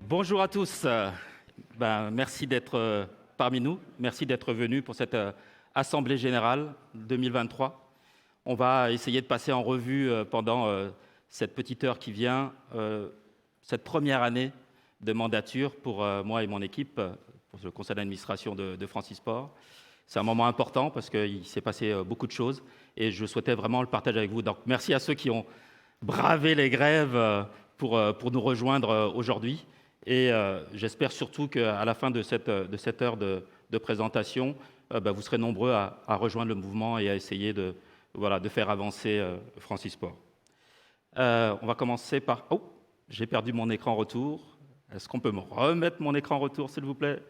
Bonjour à tous. Merci d'être parmi nous. Merci d'être venus pour cette Assemblée générale 2023. On va essayer de passer en revue pendant cette petite heure qui vient, cette première année de mandature pour moi et mon équipe, pour le conseil d'administration de Francisport. C'est un moment important parce qu'il s'est passé beaucoup de choses et je souhaitais vraiment le partager avec vous. Donc merci à ceux qui ont bravé les grèves pour nous rejoindre aujourd'hui. Et j'espère surtout qu'à la fin de cette heure de présentation, vous serez nombreux à rejoindre le mouvement et à essayer de faire avancer Francisport. On va commencer par... Oh, j'ai perdu mon écran retour. Est-ce qu'on peut me remettre mon écran retour, s'il vous plaît?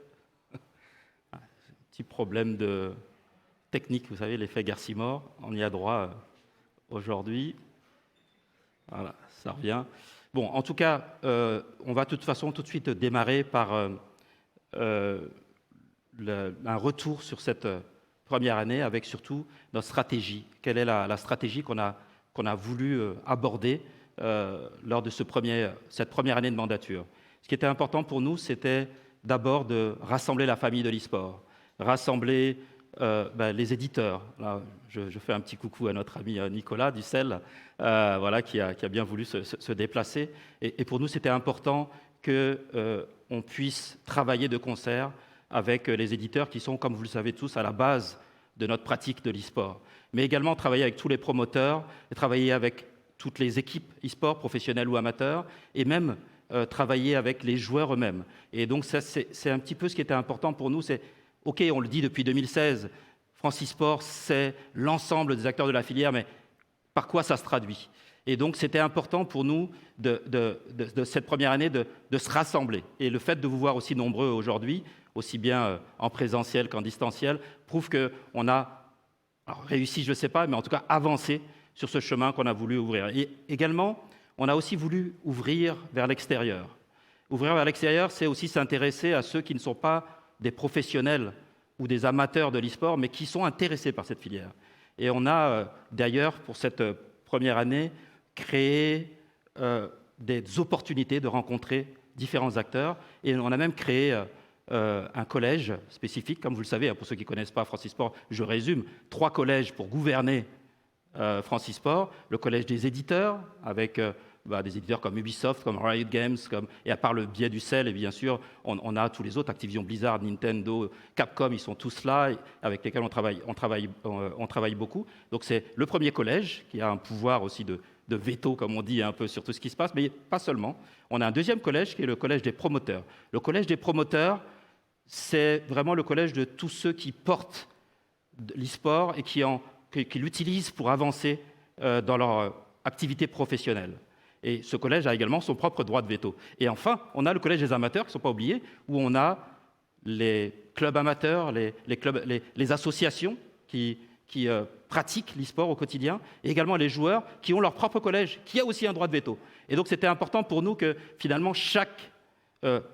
Petit problème de technique, vous savez, l'effet Garcimore. On y a droit aujourd'hui. Voilà, ça revient. Bon, en tout cas, on va de toute façon tout de suite démarrer par un retour sur cette première année avec surtout notre stratégie. Quelle est la stratégie qu'on a voulu aborder lors de cette première année de mandature? Ce qui était important pour nous, c'était d'abord de rassembler la famille de l'e-sport, rassembler les éditeurs. Là, je fais un petit coucou à notre ami Nicolas Dussel, qui a bien voulu se déplacer. Et pour nous, c'était important qu'on puisse travailler de concert avec les éditeurs qui sont, comme vous le savez tous, à la base de notre pratique de l'e-sport. Mais également travailler avec tous les promoteurs, et travailler avec toutes les équipes e-sport, professionnelles ou amateurs, et même travailler avec les joueurs eux-mêmes. Et donc, ça, c'est un petit peu ce qui était important pour nous, c'est OK, on le dit depuis 2016, Francisport, c'est l'ensemble des acteurs de la filière, mais par quoi ça se traduit? Et donc, c'était important pour nous, de cette première année, de se rassembler. Et le fait de vous voir aussi nombreux aujourd'hui, aussi bien en présentiel qu'en distanciel, prouve qu'on a réussi, je ne sais pas, mais en tout cas avancé sur ce chemin qu'on a voulu ouvrir. Et également, on a aussi voulu ouvrir vers l'extérieur. Ouvrir vers l'extérieur, c'est aussi s'intéresser à ceux qui ne sont pas des professionnels ou des amateurs de l'e-sport, mais qui sont intéressés par cette filière. Et on a d'ailleurs, pour cette première année, créé des opportunités de rencontrer différents acteurs. Et on a même créé un collège spécifique, comme vous le savez, pour ceux qui ne connaissent pas Francisport, je résume, 3 collèges pour gouverner Francisport, le collège des éditeurs, avec des éditeurs comme Ubisoft, comme Riot Games, et à part le biais du CEL, et bien sûr, on a tous les autres, Activision Blizzard, Nintendo, Capcom, ils sont tous là, avec lesquels on travaille beaucoup. Donc c'est le premier collège, qui a un pouvoir aussi de veto, comme on dit, un peu sur tout ce qui se passe, mais pas seulement. On a un deuxième collège, qui est le collège des promoteurs. Le collège des promoteurs, c'est vraiment le collège de tous ceux qui portent l'e-sport et qui l'utilisent pour avancer dans leur activité professionnelle. Et ce collège a également son propre droit de veto. Et enfin, on a le collège des amateurs, qui ne sont pas oubliés, où on a les clubs amateurs, les associations qui pratiquent l'e-sport au quotidien, et également les joueurs qui ont leur propre collège, qui a aussi un droit de veto. Et donc c'était important pour nous que finalement chaque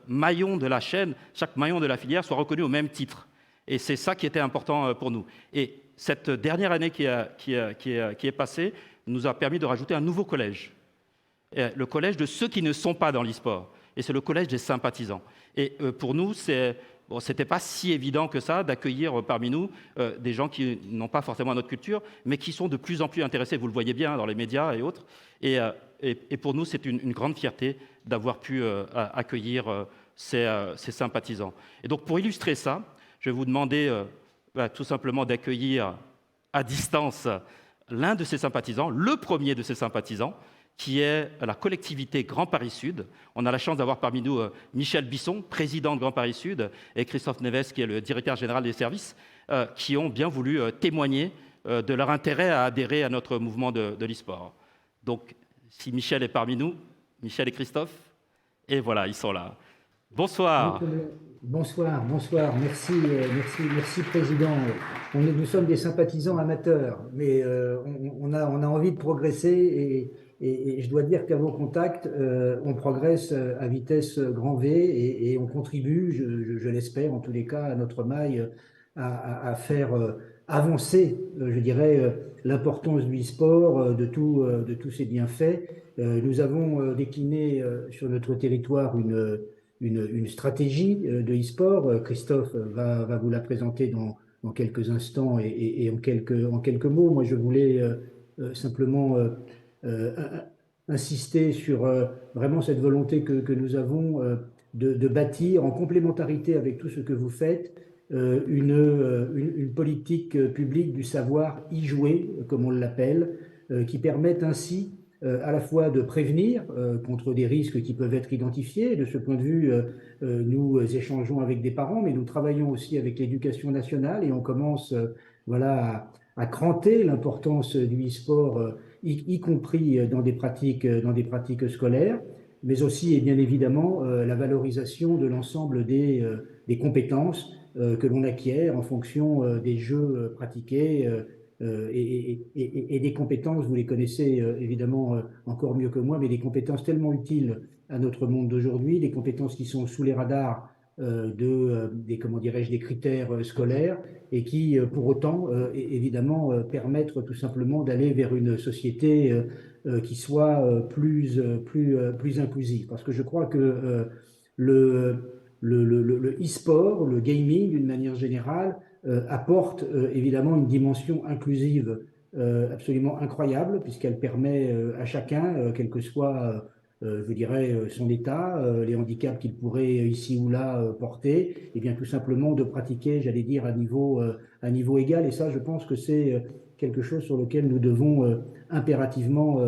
maillon de la chaîne, chaque maillon de la filière soit reconnu au même titre. Et c'est ça qui était important pour nous. Et cette dernière année qui est passée nous a permis de rajouter un nouveau collège. Le collège de ceux qui ne sont pas dans l'e-sport. Et c'est le collège des sympathisants. Et pour nous, c'était pas si évident que ça d'accueillir parmi nous des gens qui n'ont pas forcément notre culture, mais qui sont de plus en plus intéressés. Vous le voyez bien dans les médias et autres. Et pour nous, c'est une grande fierté d'avoir pu accueillir ces sympathisants. Et donc, pour illustrer ça, je vais vous demander tout simplement d'accueillir à distance l'un de ces sympathisants, le premier de ces sympathisants, qui est la collectivité Grand Paris Sud. On a la chance d'avoir parmi nous Michel Bisson, président de Grand Paris Sud, et Christophe Neves, qui est le directeur général des services, qui ont bien voulu témoigner de leur intérêt à adhérer à notre mouvement de l'e-sport. Donc, si Michel est parmi nous, Michel et Christophe, et voilà, ils sont là. Bonsoir. Bonsoir. Merci, Président. Nous sommes des sympathisants amateurs, mais on a envie de progresser et je dois dire qu'à vos contacts, on progresse à vitesse grand V et on contribue, je l'espère en tous les cas, à notre maille à faire avancer, je dirais, l'importance du e-sport, de tous ses bienfaits. Nous avons décliné sur notre territoire une stratégie de e-sport. Christophe va vous la présenter dans quelques instants et en quelques mots. Moi, je voulais simplement euh, insister sur vraiment cette volonté que nous avons de bâtir en complémentarité avec tout ce que vous faites une politique publique du savoir y jouer, comme on l'appelle, qui permette ainsi à la fois de prévenir contre des risques qui peuvent être identifiés. De ce point de vue, nous échangeons avec des parents, mais nous travaillons aussi avec l'éducation nationale et on commence voilà, à cranter l'importance du e-sport, y compris dans des pratiques scolaires, mais aussi et bien évidemment la valorisation de l'ensemble des compétences que l'on acquiert en fonction des jeux pratiqués et des compétences, vous les connaissez évidemment encore mieux que moi, mais des compétences tellement utiles à notre monde d'aujourd'hui, des compétences qui sont sous les radars comment dirais-je, des critères scolaires et qui, pour autant, évidemment, permettent tout simplement d'aller vers une société qui soit plus inclusive. Parce que je crois que le e-sport, le gaming, d'une manière générale, apporte évidemment une dimension inclusive absolument incroyable, puisqu'elle permet à chacun, quel que soit, je dirais, son état, les handicaps qu'il pourrait ici ou là porter, et bien tout simplement de pratiquer, j'allais dire, à niveau égal. Et ça, je pense que c'est quelque chose sur lequel nous devons impérativement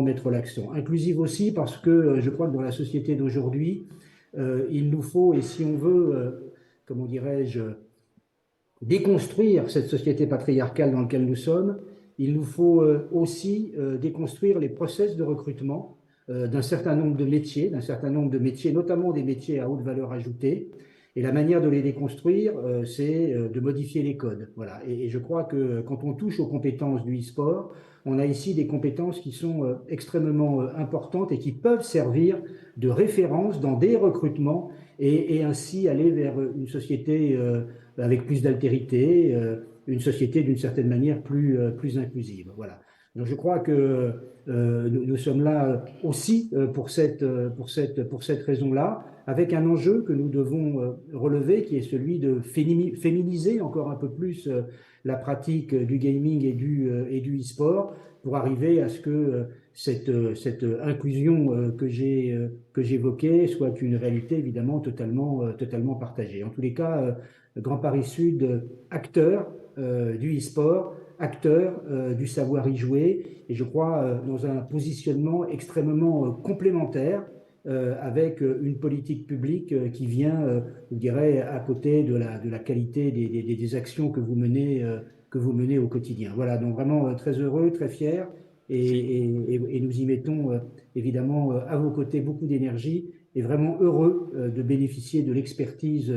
mettre l'accent. Inclusive aussi parce que je crois que dans la société d'aujourd'hui, il nous faut, et si on veut, comment dirais-je, déconstruire cette société patriarcale dans laquelle nous sommes, il nous faut aussi déconstruire les process de recrutement d'un certain nombre de métiers, notamment des métiers à haute valeur ajoutée. Et la manière de les déconstruire, c'est de modifier les codes. Voilà. Et je crois que quand on touche aux compétences du e-sport, on a ici des compétences qui sont extrêmement importantes et qui peuvent servir de référence dans des recrutements et ainsi aller vers une société avec plus d'altérité, une société d'une certaine manière plus inclusive. Voilà. Donc je crois que nous sommes là aussi pour cette raison-là, avec un enjeu que nous devons relever, qui est celui de féminiser encore un peu plus la pratique du gaming et du e-sport, pour arriver à ce que cette inclusion que j'évoquais soit une réalité évidemment totalement partagée. En tous les cas, Grand Paris Sud, acteur du e-sport, acteur du savoir y jouer, et je crois dans un positionnement extrêmement complémentaire avec une politique publique qui vient, je dirais, à côté de la qualité des actions que vous menez au quotidien. Voilà, donc vraiment très heureux, très fier, et nous y mettons évidemment à vos côtés beaucoup d'énergie, et vraiment heureux de bénéficier de l'expertise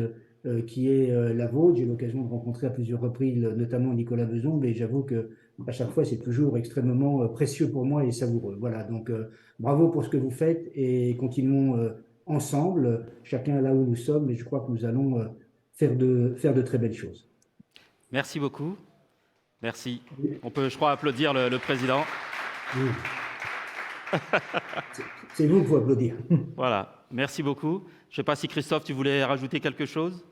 qui est la vôtre. J'ai eu l'occasion de rencontrer à plusieurs reprises, notamment Nicolas Beson, mais j'avoue que à chaque fois, c'est toujours extrêmement précieux pour moi et savoureux. Voilà, donc bravo pour ce que vous faites et continuons ensemble, chacun là où nous sommes, et je crois que nous allons faire de très belles choses. Merci beaucoup. Merci. On peut, je crois, applaudir le président. Oui. C'est vous qu'il faut applaudir. Voilà, merci beaucoup. Je ne sais pas si Christophe, tu voulais rajouter quelque chose?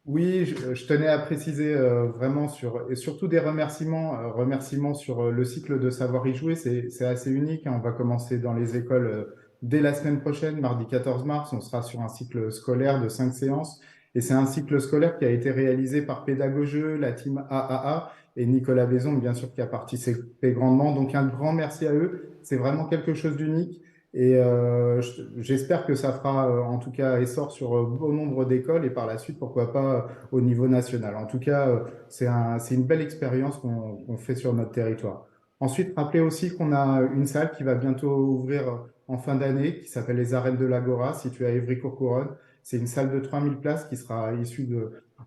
Oui, je tenais à préciser vraiment et surtout des remerciements sur le cycle de savoir y jouer. C'est assez unique, hein. On va commencer dans les écoles dès la semaine prochaine, mardi 14 mars. On sera sur un cycle scolaire de 5 séances. Et c'est un cycle scolaire qui a été réalisé par Pédagogeux, la team AAA et Nicolas Bézon, bien sûr, qui a participé grandement. Donc un grand merci à eux. C'est vraiment quelque chose d'unique. Et j'espère que ça fera en tout cas essor sur bon nombre d'écoles et par la suite, pourquoi pas au niveau national. En tout cas, c'est une belle expérience qu'on fait sur notre territoire. Ensuite, rappelez aussi qu'on a une salle qui va bientôt ouvrir en fin d'année, qui s'appelle les Arènes de l'Agora, située à Évry-Courcouronnes. C'est une salle de 3000 places qui sera issue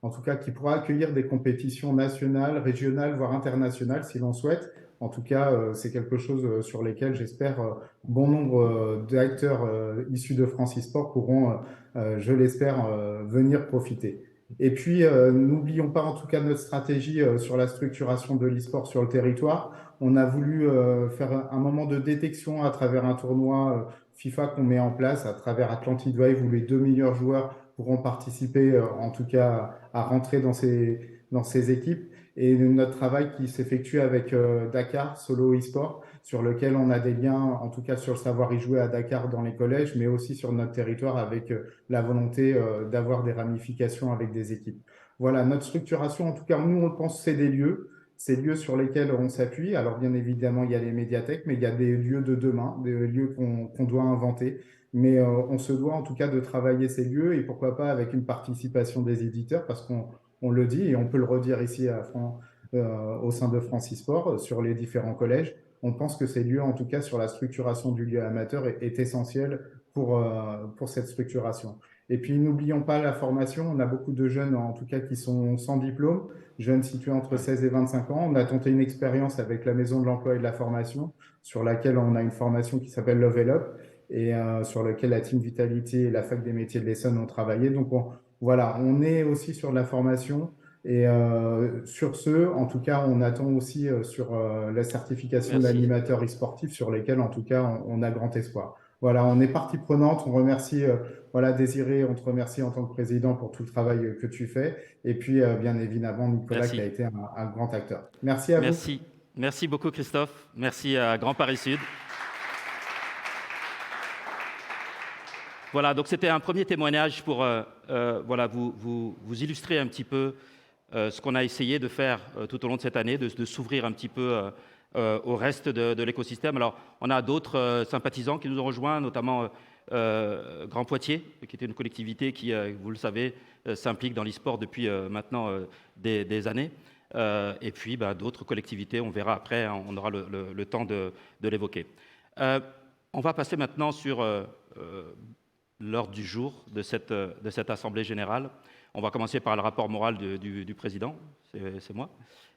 en tout cas, qui pourra accueillir des compétitions nationales, régionales, voire internationales si l'on souhaite. En tout cas, c'est quelque chose sur lesquels j'espère bon nombre d'acteurs issus de France eSport pourront, je l'espère, venir profiter. Et puis, n'oublions pas en tout cas notre stratégie sur la structuration de l'e-sport sur le territoire. On a voulu faire un moment de détection à travers un tournoi FIFA qu'on met en place à travers Atlantic Drive où les 2 meilleurs joueurs pourront participer, en tout cas, à rentrer dans ces équipes. Et notre travail qui s'effectue avec Dakar Solo eSport, sur lequel on a des liens, en tout cas sur le savoir y jouer à Dakar dans les collèges, mais aussi sur notre territoire avec la volonté d'avoir des ramifications avec des équipes. Voilà, notre structuration, en tout cas, nous, on pense que c'est des lieux. Ces lieux sur lesquels on s'appuie. Alors, bien évidemment, il y a les médiathèques, mais il y a des lieux de demain, des lieux qu'on doit inventer. Mais on se doit en tout cas de travailler ces lieux et pourquoi pas avec une participation des éditeurs, parce qu'on le dit et on peut le redire ici au sein de Francisport sur les différents collèges. On pense que ces lieux, en tout cas sur la structuration du lieu amateur, est essentiel pour cette structuration. Et puis, n'oublions pas la formation. On a beaucoup de jeunes, en tout cas, qui sont sans diplôme, jeunes situés entre 16 et 25 ans. On a tenté une expérience avec la Maison de l'Emploi et de la Formation, sur laquelle on a une formation qui s'appelle Level Up, et sur laquelle la Team Vitality et la Fac des métiers de l'Essonne ont travaillé. Donc, voilà, on est aussi sur de la formation. Et sur ce, en tout cas, on attend aussi sur la certification d'animateur e-sportif, sur lesquels, en tout cas, on a grand espoir. Voilà, on est partie prenante. On remercie, voilà, Désiré, on te remercie en tant que président pour tout le travail que tu fais. Et puis, bien évidemment, Nicolas, qui a été un grand acteur. Merci à vous. Merci beaucoup, Christophe. Merci à Grand Paris Sud. Voilà, donc c'était un premier témoignage pour voilà, vous illustrer un petit peu ce qu'on a essayé de faire tout au long de cette année, de s'ouvrir un petit peu au reste de l'écosystème. Alors, on a d'autres sympathisants qui nous ont rejoints, notamment Grand Poitiers, qui était une collectivité qui, vous le savez, s'implique dans l'e-sport depuis maintenant des années. Et puis, d'autres collectivités, on verra après, hein, on aura le temps de l'évoquer. On va passer maintenant sur l'ordre du jour de cette Assemblée générale. On va commencer par le rapport moral du président, c'est moi.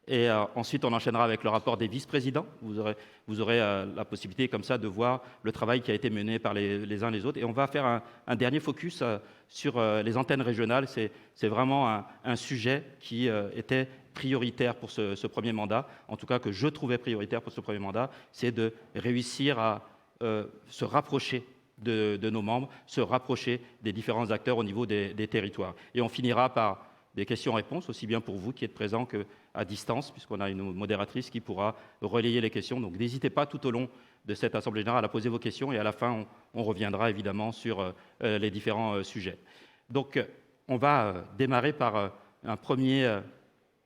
Et ensuite, on enchaînera avec le rapport des vice-présidents. Vous aurez la possibilité comme ça de voir le travail qui a été mené par les uns les autres. Et on va faire un dernier focus sur les antennes régionales. C'est vraiment un sujet qui était prioritaire pour ce premier mandat, en tout cas que je trouvais prioritaire pour ce premier mandat, c'est de réussir à se rapprocher de nos membres, se rapprocher des différents acteurs au niveau des territoires. Et on finira par des questions-réponses, aussi bien pour vous qui êtes présents qu'à distance, puisqu'on a une modératrice qui pourra relayer les questions. Donc n'hésitez pas tout au long de cette Assemblée générale à poser vos questions et à la fin, on reviendra évidemment sur les différents sujets. Donc on va démarrer par un premier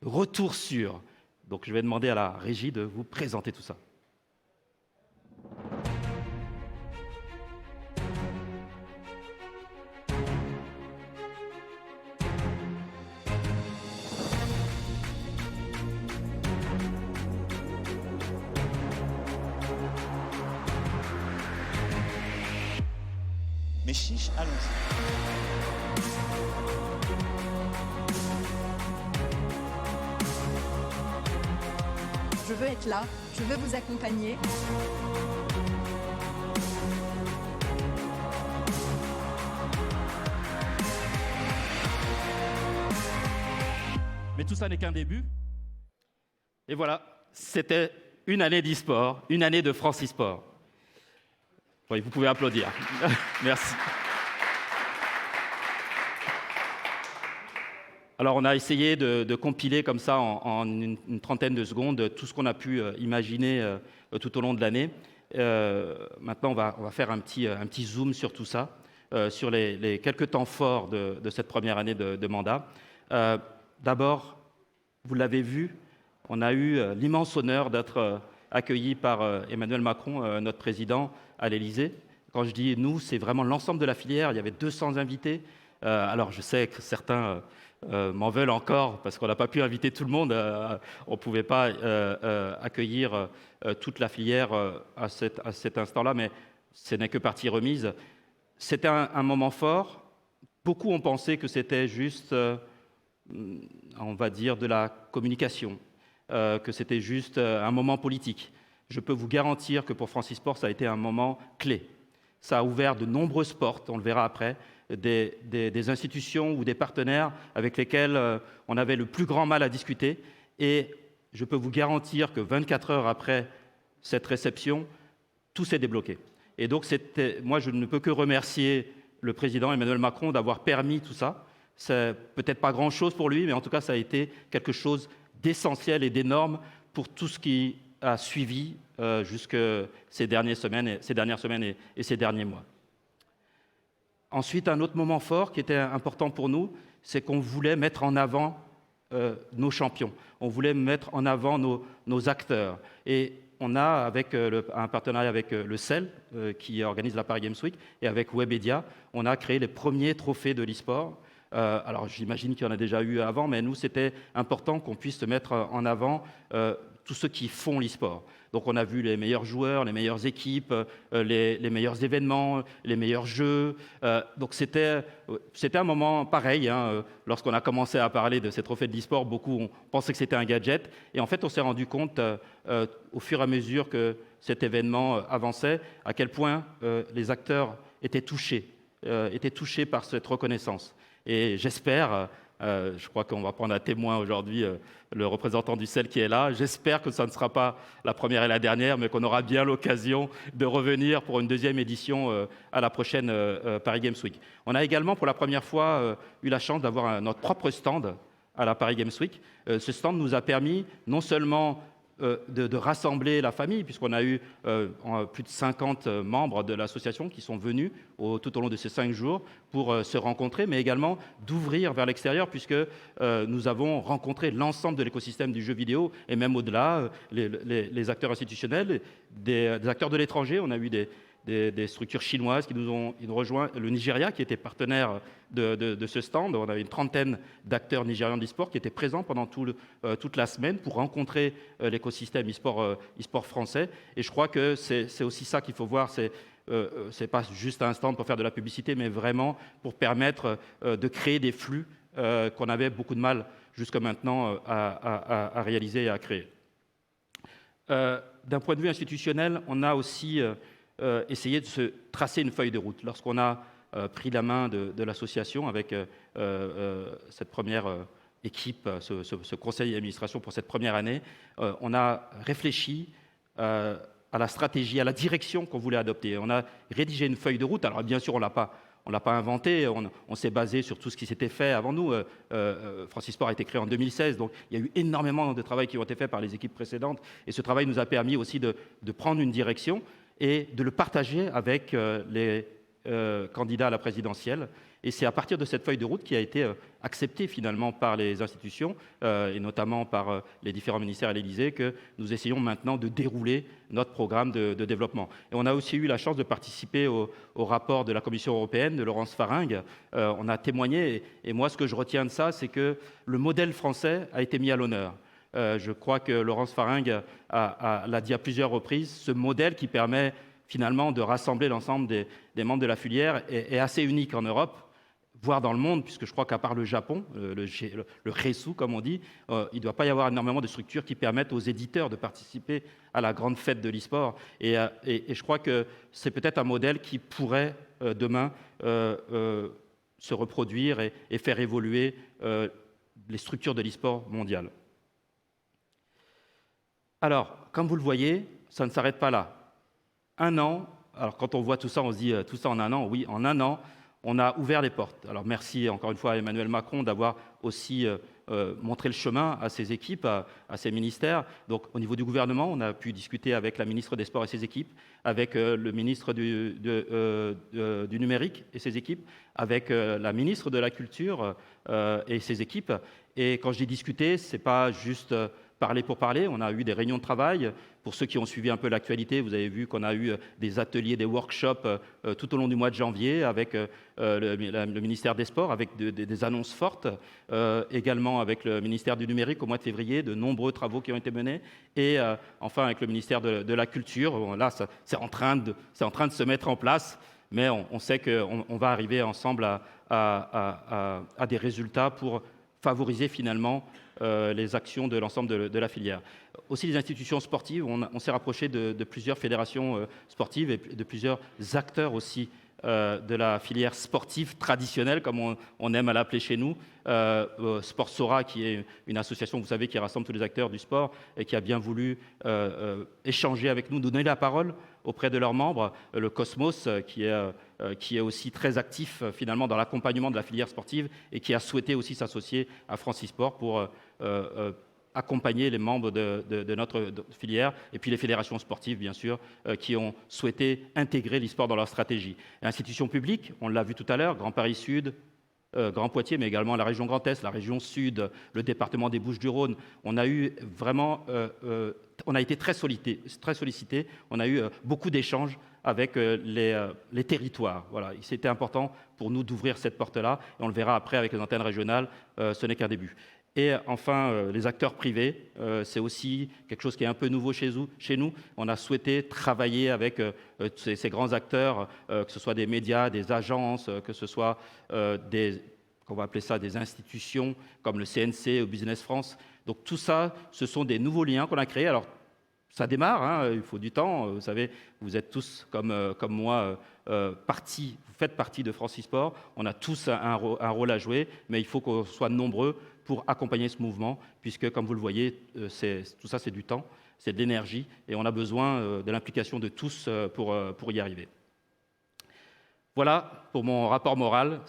retour sur. Donc je vais demander à la régie de vous présenter tout ça. Mais chiche, allons-y. Je veux être là, je veux vous accompagner. Mais tout ça n'est qu'un début. Et voilà, c'était une année d'e-sport, une année de Francisport. Oui, vous pouvez applaudir. Merci. Alors, on a essayé de compiler comme ça en une trentaine de secondes tout ce qu'on a pu imaginer tout au long de l'année. Maintenant, on va faire un petit zoom sur tout ça, sur les quelques temps forts de cette première année de mandat. D'abord, vous l'avez vu, on a eu l'immense honneur d'être accueillis par Emmanuel Macron, notre président, à l'Élysée. Quand je dis « nous », c'est vraiment l'ensemble de la filière. Il y avait 200 invités. Alors, je sais que certains m'en veulent encore parce qu'on n'a pas pu inviter tout le monde. On ne pouvait pas accueillir toute la filière à cet instant-là, mais ce n'est que partie remise. C'était un moment fort. Beaucoup ont pensé que c'était juste, on va dire, de la communication, que c'était juste un moment politique. Je peux vous garantir que pour Francisport, ça a été un moment clé. Ça a ouvert de nombreuses portes, on le verra après, des institutions ou des partenaires avec lesquels on avait le plus grand mal à discuter. Et je peux vous garantir que 24 heures après cette réception, tout s'est débloqué. Et donc, moi, je ne peux que remercier le président Emmanuel Macron d'avoir permis tout ça. C'est peut-être pas grand-chose pour lui, mais en tout cas, ça a été quelque chose d'essentiel et d'énorme pour tout ce qui a suivi jusque ces dernières semaines et ces derniers mois. Ensuite, un autre moment fort qui était important pour nous, c'est qu'on voulait mettre en avant nos champions. On voulait mettre en avant nos acteurs. Et on a, avec un partenariat avec le CEL, qui organise la Paris Games Week, et avec Webedia, on a créé les premiers trophées de l'e-sport. Alors, j'imagine qu'il y en a déjà eu avant, mais nous, c'était important qu'on puisse mettre en avant tous ceux qui font l'e-sport. Donc, on a vu les meilleurs joueurs, les meilleures équipes, les meilleurs événements, les meilleurs jeux. Donc, c'était un moment pareil. Lorsqu'on a commencé à parler de ces trophées de l'e-sport, beaucoup pensaient que c'était un gadget. Et en fait, on s'est rendu compte, au fur et à mesure que cet événement avançait, à quel point les acteurs étaient touchés par cette reconnaissance. Et j'espère, je crois qu'on va prendre à témoin aujourd'hui le représentant du CEL qui est là, j'espère que ça ne sera pas la première et la dernière, mais qu'on aura bien l'occasion de revenir pour une deuxième édition à la prochaine Paris Games Week. On a également pour la première fois eu la chance d'avoir notre propre stand à la Paris Games Week. Ce stand nous a permis non seulement de rassembler la famille, puisqu'on a eu plus de 50 membres de l'association qui sont venus tout au long de ces 5 jours pour se rencontrer, mais également d'ouvrir vers l'extérieur, puisque nous avons rencontré l'ensemble de l'écosystème du jeu vidéo, et même au-delà, les acteurs institutionnels, des acteurs de l'étranger. On a eu des structures chinoises qui nous ont rejoint, le Nigeria qui était partenaire de ce stand. On avait une trentaine d'acteurs nigérians d'e-sport qui étaient présents pendant toute la semaine pour rencontrer l'écosystème e-sport français. Et je crois que c'est aussi ça qu'il faut voir. C'est pas juste un stand pour faire de la publicité, mais vraiment pour permettre de créer des flux qu'on avait beaucoup de mal jusqu'à maintenant à réaliser et à créer. D'un point de vue institutionnel, on a aussi essayer de se tracer une feuille de route. Lorsqu'on a pris la main de l'association avec cette première équipe, ce conseil d'administration pour cette première année, on a réfléchi à la stratégie, à la direction qu'on voulait adopter. On a rédigé une feuille de route. Alors bien sûr, on l'a pas inventé, on s'est basé sur tout ce qui s'était fait avant nous. Francis Sport a été créé en 2016, donc il y a eu énormément de travail qui ont été faits par les équipes précédentes. Et ce travail nous a permis aussi de prendre une direction et de le partager avec les candidats à la présidentielle. Et c'est à partir de cette feuille de route qui a été acceptée finalement par les institutions, et notamment par les différents ministères à l'Élysée, que nous essayons maintenant de dérouler notre programme de développement. Et on a aussi eu la chance de participer au rapport de la Commission européenne, de Laurence Faringue. On a témoigné, et moi ce que je retiens de ça, c'est que le modèle français a été mis à l'honneur. Je crois que Laurence Faringue l'a dit à plusieurs reprises, ce modèle qui permet finalement de rassembler l'ensemble des membres de la filière est assez unique en Europe, voire dans le monde, puisque je crois qu'à part le Japon, le RESU comme on dit, il ne doit pas y avoir énormément de structures qui permettent aux éditeurs de participer à la grande fête de l'e-sport. Et je crois que c'est peut-être un modèle qui pourrait demain se reproduire et faire évoluer les structures de l'e-sport mondial. Alors, comme vous le voyez, ça ne s'arrête pas là. Un an, alors quand on voit tout ça, on se dit tout ça en un an. Oui, en un an, on a ouvert les portes. Alors merci encore une fois à Emmanuel Macron d'avoir aussi montré le chemin à ses équipes, à ses ministères. Donc au niveau du gouvernement, on a pu discuter avec la ministre des Sports et ses équipes, avec le ministre du numérique et ses équipes, avec la ministre de la Culture et ses équipes. Et quand je dis discuter, ce n'est pas juste parler pour parler. On a eu des réunions de travail. Pour ceux qui ont suivi un peu l'actualité, vous avez vu qu'on a eu des ateliers, des workshops tout au long du mois de janvier avec le ministère des Sports, avec des annonces fortes, également avec le ministère du Numérique au mois de février, de nombreux travaux qui ont été menés, et enfin avec le ministère de la Culture. Bon, là, c'est en train de se mettre en place, mais on sait qu'on va arriver ensemble à des résultats pour favoriser finalement les actions de l'ensemble de la filière. Aussi les institutions sportives, on s'est rapproché de plusieurs fédérations sportives et de plusieurs acteurs aussi de la filière sportive traditionnelle, comme on aime à l'appeler chez nous. Sport Sora, qui est une association, vous savez, qui rassemble tous les acteurs du sport et qui a bien voulu échanger avec nous, donner la parole auprès de leurs membres. Le Cosmos, qui est aussi très actif finalement dans l'accompagnement de la filière sportive et qui a souhaité aussi s'associer à Francisport pour accompagner les membres de notre filière, et puis les fédérations sportives, bien sûr, qui ont souhaité intégrer l'e-sport dans leur stratégie. Institutions publiques, on l'a vu tout à l'heure, Grand Paris Sud, Grand Poitiers, mais également la région Grand Est, la région Sud, le département des Bouches-du-Rhône. On a eu vraiment, on a été très sollicité, on a eu beaucoup d'échanges avec les territoires. Voilà, c'était important pour nous d'ouvrir cette porte-là, et on le verra après avec les antennes régionales, ce n'est qu'un début. Et enfin, les acteurs privés, c'est aussi quelque chose qui est un peu nouveau chez nous. On a souhaité travailler avec ces grands acteurs, que ce soit des médias, des agences, que ce soit on va appeler ça des institutions comme le CNC ou Business France. Donc tout ça, ce sont des nouveaux liens qu'on a créés. Alors, ça démarre, hein, il faut du temps. Vous savez, vous êtes tous, comme moi, vous faites partie de Francisport. On a tous un rôle à jouer, mais il faut qu'on soit nombreux pour accompagner ce mouvement, puisque, comme vous le voyez, tout ça, c'est du temps, c'est de l'énergie, et on a besoin de l'implication de tous pour y arriver. Voilà pour mon rapport moral.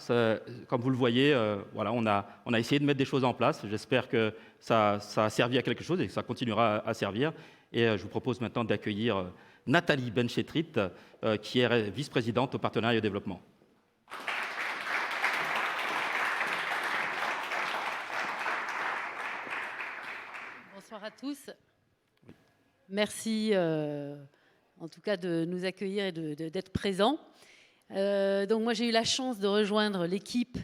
Comme vous le voyez, voilà, on a essayé de mettre des choses en place. J'espère que ça a servi à quelque chose et que ça continuera à servir. Et je vous propose maintenant d'accueillir Nathalie Benchetrit, qui est vice-présidente au partenariat et au développement. Bonsoir à tous. Merci en tout cas de nous accueillir et d'être présents. Donc moi j'ai eu la chance de rejoindre l'équipe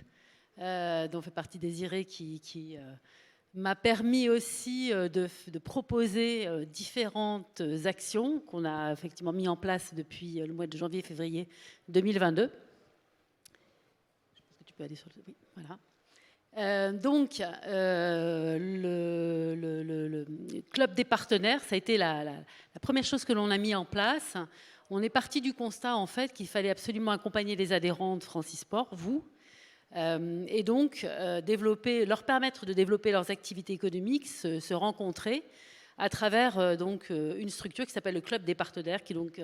dont fait partie Désirée qui m'a permis aussi de proposer différentes actions qu'on a effectivement mis en place depuis le mois de janvier-février 2022. Je pense que tu peux aller sur le... Oui, voilà. Donc, le club des partenaires, ça a été la première chose que l'on a mis en place. On est parti du constat, en fait, qu'il fallait absolument accompagner les adhérents de Francisport, vous, et donc leur permettre de développer leurs activités économiques, se rencontrer à travers donc, une structure qui s'appelle le club des partenaires, qui donc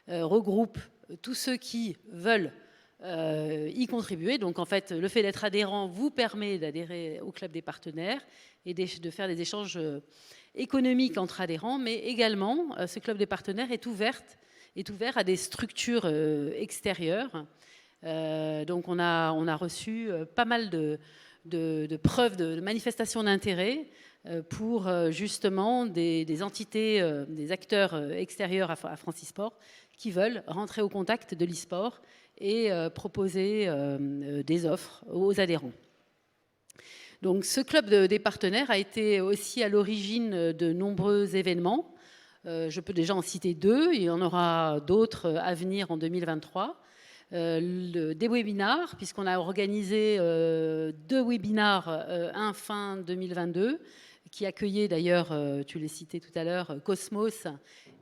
regroupe tous ceux qui veulent y contribuer. Donc en fait, le fait d'être adhérent vous permet d'adhérer au club des partenaires et de faire des échanges économiques entre adhérents, mais également ce club des partenaires est ouvert à des structures extérieures. Donc on a reçu pas mal de preuves de manifestations d'intérêt pour justement des entités, des acteurs extérieurs à Francisport qui veulent rentrer au contact de l'e-sport et proposer des offres aux adhérents. Donc ce club des partenaires a été aussi à l'origine de nombreux événements. Je peux déjà en citer 2, il y en aura d'autres à venir en 2023. Des webinars, puisqu'on a organisé 2 webinars, un fin 2022, qui accueillait d'ailleurs, tu l'as cité tout à l'heure, Cosmos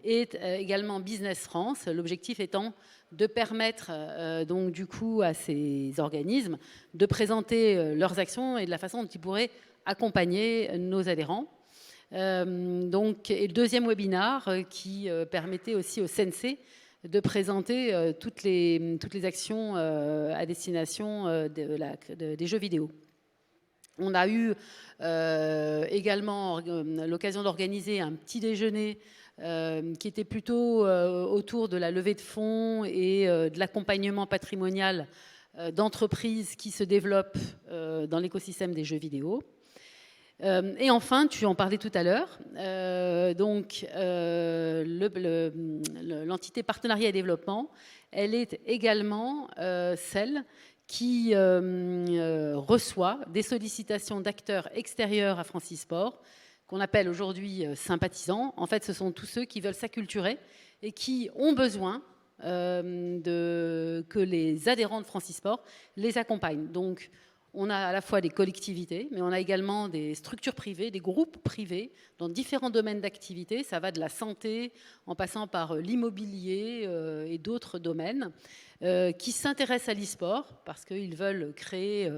et également Business France, l'objectif étant de permettre donc du coup à ces organismes de présenter leurs actions et de la façon dont ils pourraient accompagner nos adhérents. Donc, et le deuxième webinar qui permettait aussi au CNC de présenter toutes les actions à destination des jeux vidéo. On a eu également l'occasion d'organiser un petit déjeuner qui était plutôt autour de la levée de fonds et de l'accompagnement patrimonial d'entreprises qui se développent dans l'écosystème des jeux vidéo. Et enfin, tu en parlais tout à l'heure, donc l'entité partenariat et développement, elle est également celle qui reçoit des sollicitations d'acteurs extérieurs à Francisport, qu'on appelle aujourd'hui sympathisants. En fait, ce sont tous ceux qui veulent s'acculturer et qui ont besoin que les adhérents de Francisport les accompagnent. Donc, On a à la fois des collectivités, mais on a également des structures privées, des groupes privés dans différents domaines d'activité. Ça va de la santé en passant par l'immobilier et d'autres domaines qui s'intéressent à l'e-sport parce qu'ils veulent créer,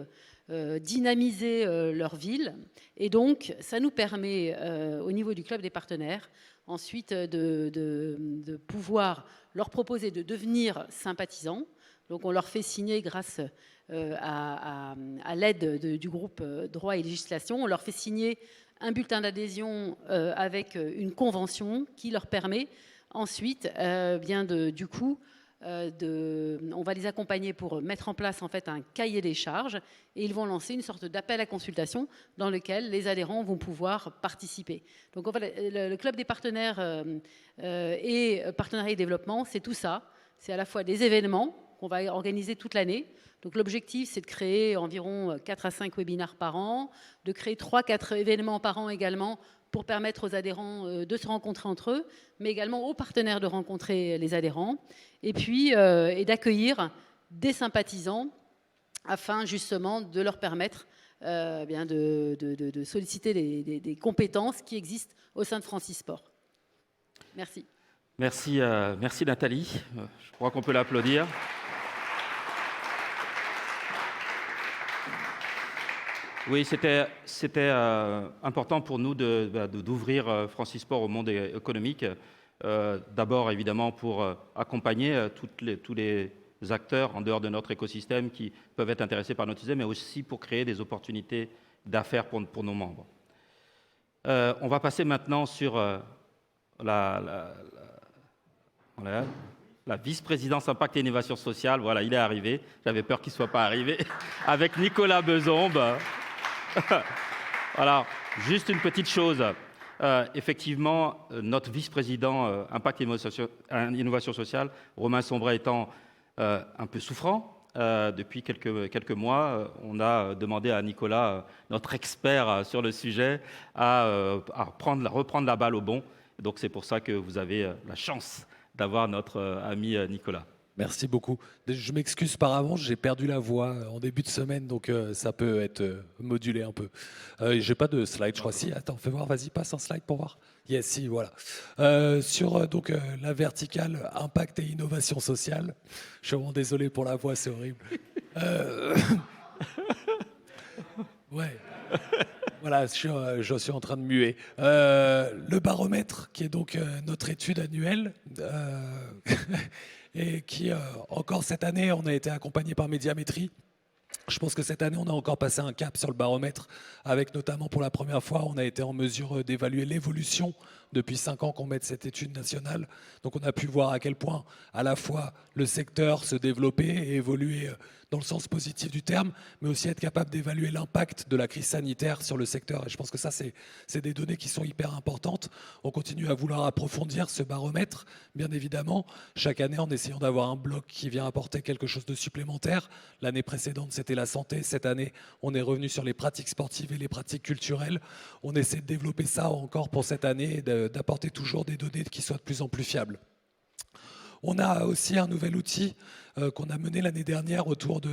dynamiser leur ville. Et donc, ça nous permet, au niveau du club des partenaires, ensuite de pouvoir leur proposer de devenir sympathisants. Donc, on leur fait signer grâce à l'aide du groupe Droit et Législation, on leur fait signer un bulletin d'adhésion avec une convention qui leur permet ensuite on va les accompagner pour mettre en place en fait un cahier des charges et ils vont lancer une sorte d'appel à consultation dans lequel les adhérents vont pouvoir participer. Donc le club des partenaires et partenariat et développement, c'est tout ça. C'est à la fois des événements qu'on va organiser toute l'année. Donc l'objectif, c'est de créer environ 4 à 5 webinaires par an, de créer 3-4 événements par an également pour permettre aux adhérents de se rencontrer entre eux, mais également aux partenaires de rencontrer les adhérents, et puis d'accueillir des sympathisants afin justement de leur permettre de solliciter des compétences qui existent au sein de Francisport. Merci. Merci Nathalie. Je crois qu'on peut l'applaudir. Oui, c'était important pour nous d'ouvrir Francisport au monde économique. D'abord, évidemment, pour accompagner tous les acteurs en dehors de notre écosystème qui peuvent être intéressés par notre système, mais aussi pour créer des opportunités d'affaires pour nos membres. On va passer maintenant sur la vice-présidence Impact et Innovation Sociale. Voilà, il est arrivé. J'avais peur qu'il ne soit pas arrivé. Avec Nicolas Bezombe. Alors, juste une petite chose. Effectivement, notre vice-président Impact et Innovation Sociale, Romain Sombray étant un peu souffrant depuis quelques mois, on a demandé à Nicolas, notre expert sur le sujet, à reprendre la balle au bond. Donc c'est pour ça que vous avez la chance d'avoir notre ami Nicolas. Merci beaucoup. Je m'excuse par avance, j'ai perdu la voix en début de semaine, donc ça peut être modulé un peu. J'ai pas de slide, je crois. Si, attends, fais voir, vas-y, passe un slide pour voir. Yes, si, voilà. Sur la verticale Impact et Innovation Sociale, je suis vraiment désolé pour la voix, c'est horrible. Ouais. Voilà, je suis en train de muer. Le baromètre, qui est donc notre étude annuelle, et qui, encore cette année, on a été accompagné par Médiamétrie. Je pense que cette année, on a encore passé un cap sur le baromètre, avec notamment pour la première fois, on a été en mesure d'évaluer l'évolution depuis 5 ans qu'on met cette étude nationale. Donc on a pu voir à quel point, à la fois, le secteur se développait et évoluait dans le sens positif du terme, mais aussi être capable d'évaluer l'impact de la crise sanitaire sur le secteur. Et je pense que ça, c'est des données qui sont hyper importantes. On continue à vouloir approfondir ce baromètre, bien évidemment, chaque année en essayant d'avoir un bloc qui vient apporter quelque chose de supplémentaire. L'année précédente, c'était la santé. Cette année, on est revenu sur les pratiques sportives et les pratiques culturelles. On essaie de développer ça encore pour cette année et d'apporter toujours des données qui soient de plus en plus fiables. On a aussi un nouvel outil qu'on a mené l'année dernière autour de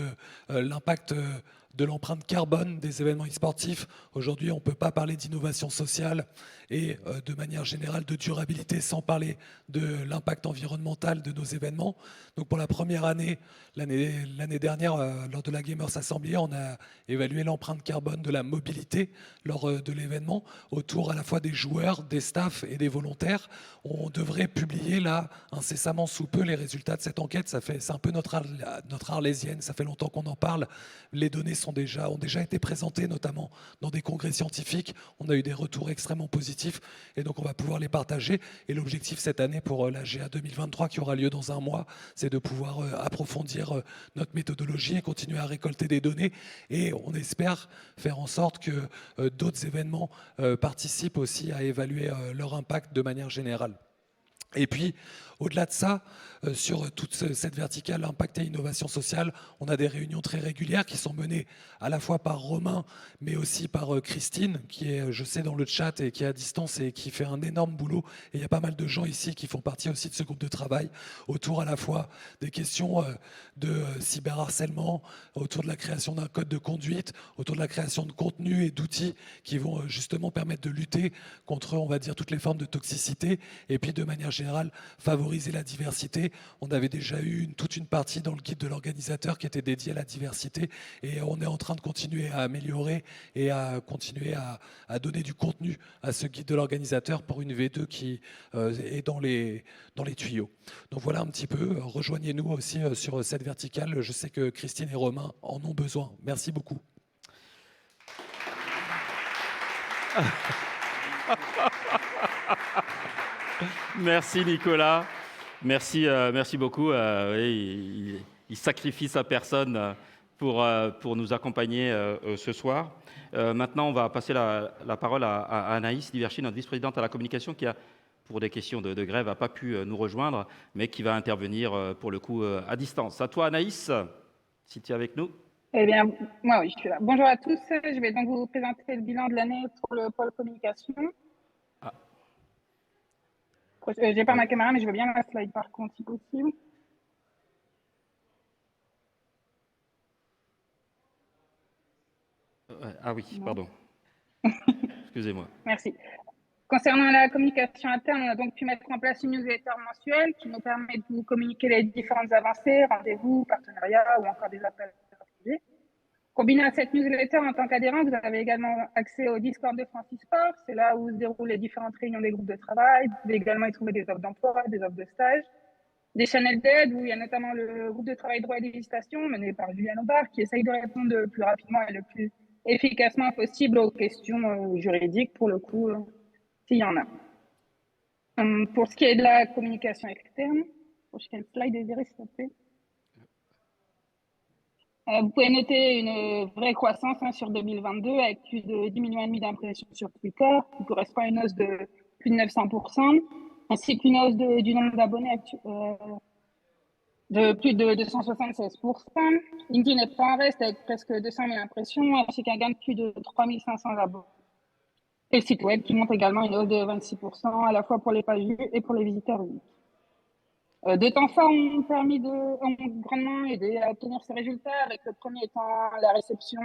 l'impact de l'empreinte carbone des événements e-sportifs. Aujourd'hui, on ne peut pas parler d'innovation sociale et de manière générale de durabilité sans parler de l'impact environnemental de nos événements. Donc pour la première année, l'année dernière, lors de la Gamers Assembly, on a évalué l'empreinte carbone de la mobilité lors de l'événement autour à la fois des joueurs, des staffs et des volontaires. On devrait publier là incessamment sous peu les résultats de cette enquête. C'est un peu notre arlésienne, ça fait longtemps qu'on en parle. Les données ont déjà été présentées, notamment dans des congrès scientifiques. On a eu des retours extrêmement positifs et donc on va pouvoir les partager. Et l'objectif cette année pour la GA 2023 qui aura lieu dans un mois, c'est de pouvoir approfondir notre méthodologie et continuer à récolter des données. Et on espère faire en sorte que d'autres événements participent aussi à évaluer leur impact de manière générale. Et puis, au-delà de ça, sur toute cette verticale impact et innovation sociale, on a des réunions très régulières qui sont menées à la fois par Romain, mais aussi par Christine, qui est, je sais, dans le chat et qui est à distance et qui fait un énorme boulot. Et il y a pas mal de gens ici qui font partie aussi de ce groupe de travail autour à la fois des questions de cyberharcèlement, autour de la création d'un code de conduite, autour de la création de contenu et d'outils qui vont justement permettre de lutter contre, on va dire, toutes les formes de toxicité et puis de manière générale favoriser la diversité. On avait déjà eu toute une partie dans le guide de l'organisateur qui était dédiée à la diversité et on est en train de continuer à améliorer et à continuer à donner du contenu à ce guide de l'organisateur pour une V2 qui est dans les tuyaux. Donc voilà un petit peu, rejoignez-nous aussi sur cette verticale. Je sais que Christine et Romain en ont besoin. Merci beaucoup. Merci Nicolas, merci beaucoup. Oui, il sacrifie sa personne pour nous accompagner ce soir. Maintenant, on va passer la parole à Anaïs Diverchi, notre vice-présidente à la communication, qui a, pour des questions de grève, n'a pas pu nous rejoindre, mais qui va intervenir pour le coup à distance. À toi Anaïs, si tu es avec nous. Eh bien, moi oui, je suis là. Bonjour à tous, je vais donc vous présenter le bilan de l'année pour le pôle communication. J'ai pas ma caméra, mais je veux bien la slide par contre, si possible. Ah oui, pardon. Excusez-moi. Merci. Concernant la communication interne, on a donc pu mettre en place une newsletter mensuelle qui nous permet de vous communiquer les différentes avancées, rendez-vous, partenariats ou encore des appels particuliers. Combiné à cette newsletter, en tant qu'adhérent, vous avez également accès au Discord de Francisport. C'est là où se déroulent les différentes réunions des groupes de travail. Vous pouvez également y trouver des offres d'emploi, des offres de stage, des channels d'aide où il y a notamment le groupe de travail droit et législation mené par Julien Aubard qui essaye de répondre le plus rapidement et le plus efficacement possible aux questions juridiques, pour le coup, s'il y en a. Pour ce qui est de la communication externe, prochaine slide, Désiré, s'il te plaît. Vous pouvez noter une vraie croissance sur 2022 avec plus de 10,5 millions d'impressions sur Twitter, qui correspond à une hausse de plus de 900%, ainsi qu'une hausse du nombre d'abonnés de plus de 276%. LinkedIn est pas en reste avec presque 200 000 impressions, ainsi qu'un gain de plus de 3 500 abonnés. Et le site web qui montre également une hausse de 26%, à la fois pour les pages vues et pour les visiteurs uniques. Deux temps forts ont grandement aidé à obtenir ces résultats, avec le premier étant la réception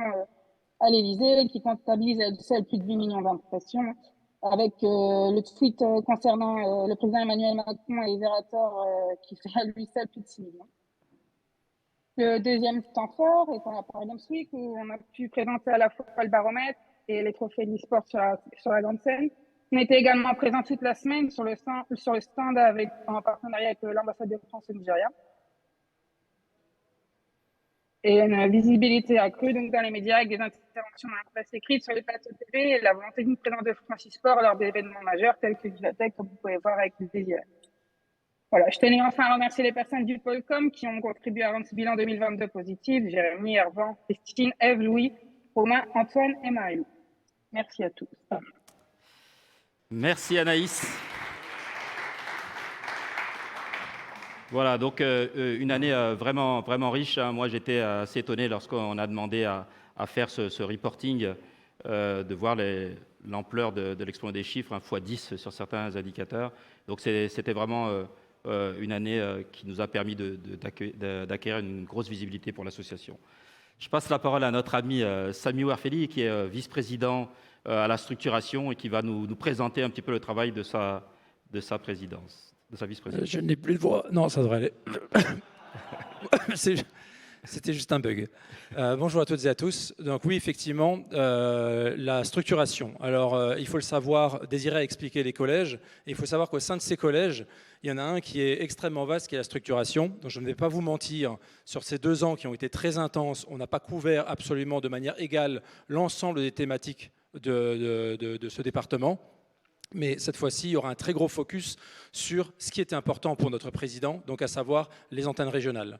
à l'Élysée, qui comptabilise à elle seule plus de 8 millions d'impressions, avec le tweet concernant le président Emmanuel Macron et Libérateur qui fait à lui seul plus de 6 millions. Le deuxième temps fort est la Paradigm Week, où on a pu présenter à la fois le baromètre et les trophées de l'e-sport sur la grande scène. On était également présent toute la semaine sur le stand en partenariat avec l'ambassade de France au Nigeria. Et une visibilité accrue donc, dans les médias avec des interventions dans la presse écrite, sur les plateaux TV et la volonté d'une présence de Francisport lors d'événements majeurs tels que Vivatech, comme vous pouvez voir avec les désir. Voilà, je tenais enfin à remercier les personnes du Polcom qui ont contribué à rendre ce bilan 2022 positif. Jérémy, Hervan, Christine, Eve, Louis, Romain, Antoine et Marie. Merci à tous. Merci Anaïs. Voilà, donc une année vraiment riche. Moi, j'étais assez étonné lorsqu'on a demandé à faire ce reporting, de voir l'ampleur de l'explosion des chiffres, x10 sur certains indicateurs. Donc, c'était vraiment une année qui nous a permis d'acquérir une grosse visibilité pour l'association. Je passe la parole à notre ami Sami Ouarfeli, qui est vice-président à la structuration et qui va nous présenter un petit peu le travail de sa présidence, de sa vice-présidence. Je n'ai plus de voix. Non, ça devrait aller. C'était juste un bug. Bonjour à toutes et à tous. Donc oui, effectivement, la structuration. Alors, il faut le savoir, Désiré a expliqué les collèges. Et il faut savoir qu'au sein de ces collèges, il y en a un qui est extrêmement vaste, qui est la structuration. Donc je ne vais pas vous mentir, sur ces 2 ans qui ont été très intenses, on n'a pas couvert absolument de manière égale l'ensemble des thématiques de ce département. Mais cette fois-ci, il y aura un très gros focus sur ce qui était important pour notre président, donc à savoir les antennes régionales.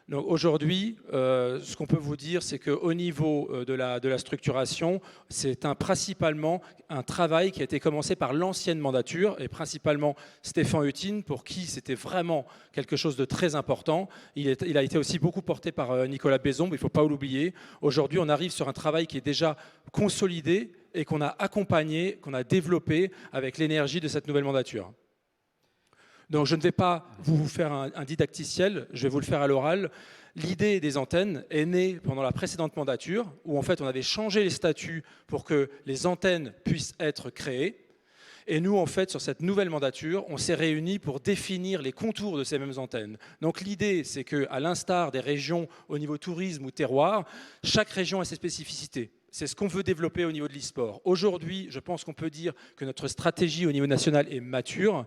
Donc aujourd'hui, ce qu'on peut vous dire, c'est qu'au niveau de la structuration, c'est principalement un travail qui a été commencé par l'ancienne mandature, et principalement Stéphane Hutine, pour qui c'était vraiment quelque chose de très important. Il a été aussi beaucoup porté par Nicolas Bézombe, il ne faut pas l'oublier. Aujourd'hui, on arrive sur un travail qui est déjà consolidé et qu'on a accompagné, qu'on a développé avec l'énergie de cette nouvelle mandature. Donc je ne vais pas vous faire un didacticiel, je vais vous le faire à l'oral. L'idée des antennes est née pendant la précédente mandature, où en fait on avait changé les statuts pour que les antennes puissent être créées. Et nous, en fait, sur cette nouvelle mandature, on s'est réunis pour définir les contours de ces mêmes antennes. Donc l'idée, c'est qu'à l'instar des régions au niveau tourisme ou terroir, chaque région a ses spécificités. C'est ce qu'on veut développer au niveau de l'e-sport. Aujourd'hui, je pense qu'on peut dire que notre stratégie au niveau national est mature.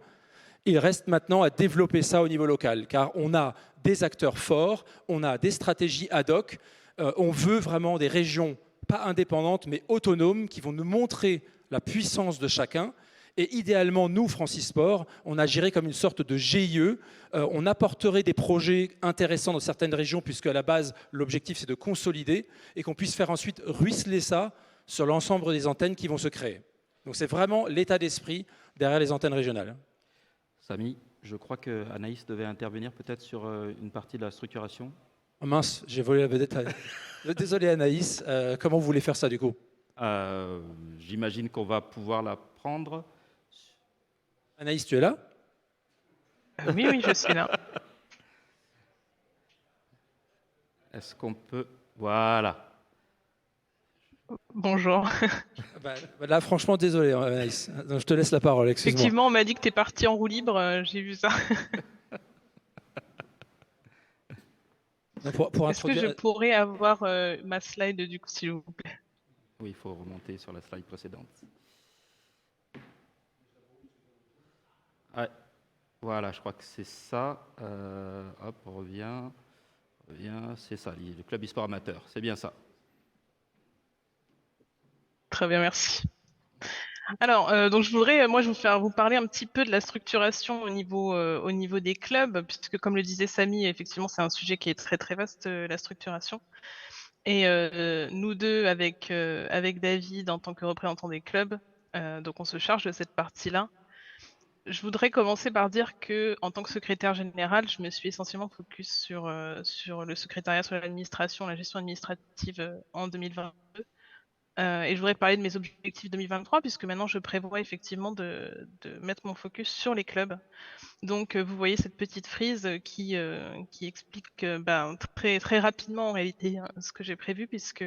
Il reste maintenant à développer ça au niveau local, car on a des acteurs forts, on a des stratégies ad hoc, on veut vraiment des régions, pas indépendantes, mais autonomes, qui vont nous montrer la puissance de chacun. Et idéalement, nous, Francisport, on agirait comme une sorte de GIE, on apporterait des projets intéressants dans certaines régions, puisque à la base, l'objectif, c'est de consolider, et qu'on puisse faire ensuite ruisseler ça sur l'ensemble des antennes qui vont se créer. Donc c'est vraiment l'état d'esprit derrière les antennes régionales. Samy, je crois que Anaïs devait intervenir peut-être sur une partie de la structuration. Oh mince, j'ai volé la vedette. Désolé Anaïs, comment vous voulez faire ça du coup? J'imagine qu'on va pouvoir la prendre. Anaïs, tu es là? Oui, oui, je suis là. Est-ce qu'on peut... Voilà. Bonjour. Là, franchement, désolé Anaïs. Donc, je te laisse la parole, excuse-moi. Effectivement, on m'a dit que tu es parti en roue libre, j'ai vu ça. Pour Est-ce que je pourrais avoir ma slide du coup, s'il vous plaît? Oui, il faut remonter sur la slide précédente. Ouais. Voilà, je crois que c'est ça. Hop, on revient. C'est ça, le club e-sport amateur. C'est bien ça. Très bien, merci. Alors, donc je voudrais, moi, vous parler un petit peu de la structuration au niveau des clubs, puisque comme le disait Samy, effectivement, c'est un sujet qui est très très vaste, la structuration. Et nous deux, avec David, en tant que représentant des clubs, donc on se charge de cette partie-là. Je voudrais commencer par dire que, en tant que secrétaire général, je me suis essentiellement focus sur le secrétariat, sur l'administration, la gestion administrative en 2022. Et je voudrais parler de mes objectifs 2023, puisque maintenant je prévois effectivement de mettre mon focus sur les clubs. Donc vous voyez cette petite frise qui explique très, très rapidement en réalité ce que j'ai prévu, puisque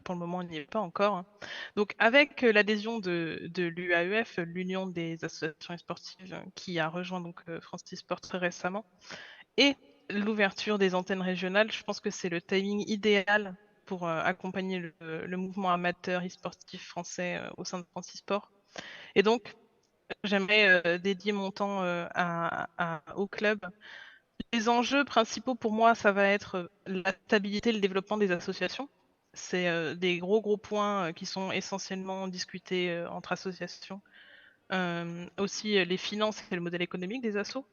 pour le moment on n'y est pas encore. Donc avec l'adhésion de l'UAEF, l'Union des associations sportives, qui a rejoint donc Francisport très récemment, et l'ouverture des antennes régionales, je pense que c'est le timing idéal pour accompagner le mouvement amateur e-sportif français au sein de Francisport. Et donc, j'aimerais dédier mon temps au club. Les enjeux principaux pour moi, ça va être la stabilité et le développement des associations. C'est des gros points qui sont essentiellement discutés entre associations. Aussi les finances et le modèle économique des assos.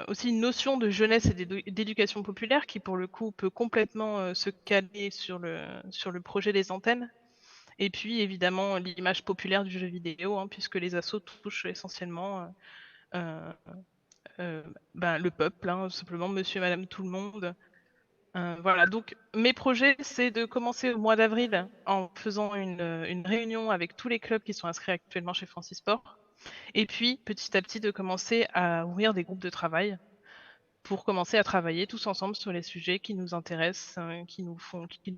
Aussi une notion de jeunesse et d'éducation populaire qui pour le coup peut complètement se caler sur le projet des antennes. Et puis évidemment l'image populaire du jeu vidéo, puisque les assos touchent essentiellement le peuple, simplement monsieur et madame tout le monde. Voilà, donc mes projets, c'est de commencer au mois d'avril en faisant une réunion avec tous les clubs qui sont inscrits actuellement chez Francisport. Et puis, petit à petit, de commencer à ouvrir des groupes de travail pour commencer à travailler tous ensemble sur les sujets qui nous intéressent, qui nous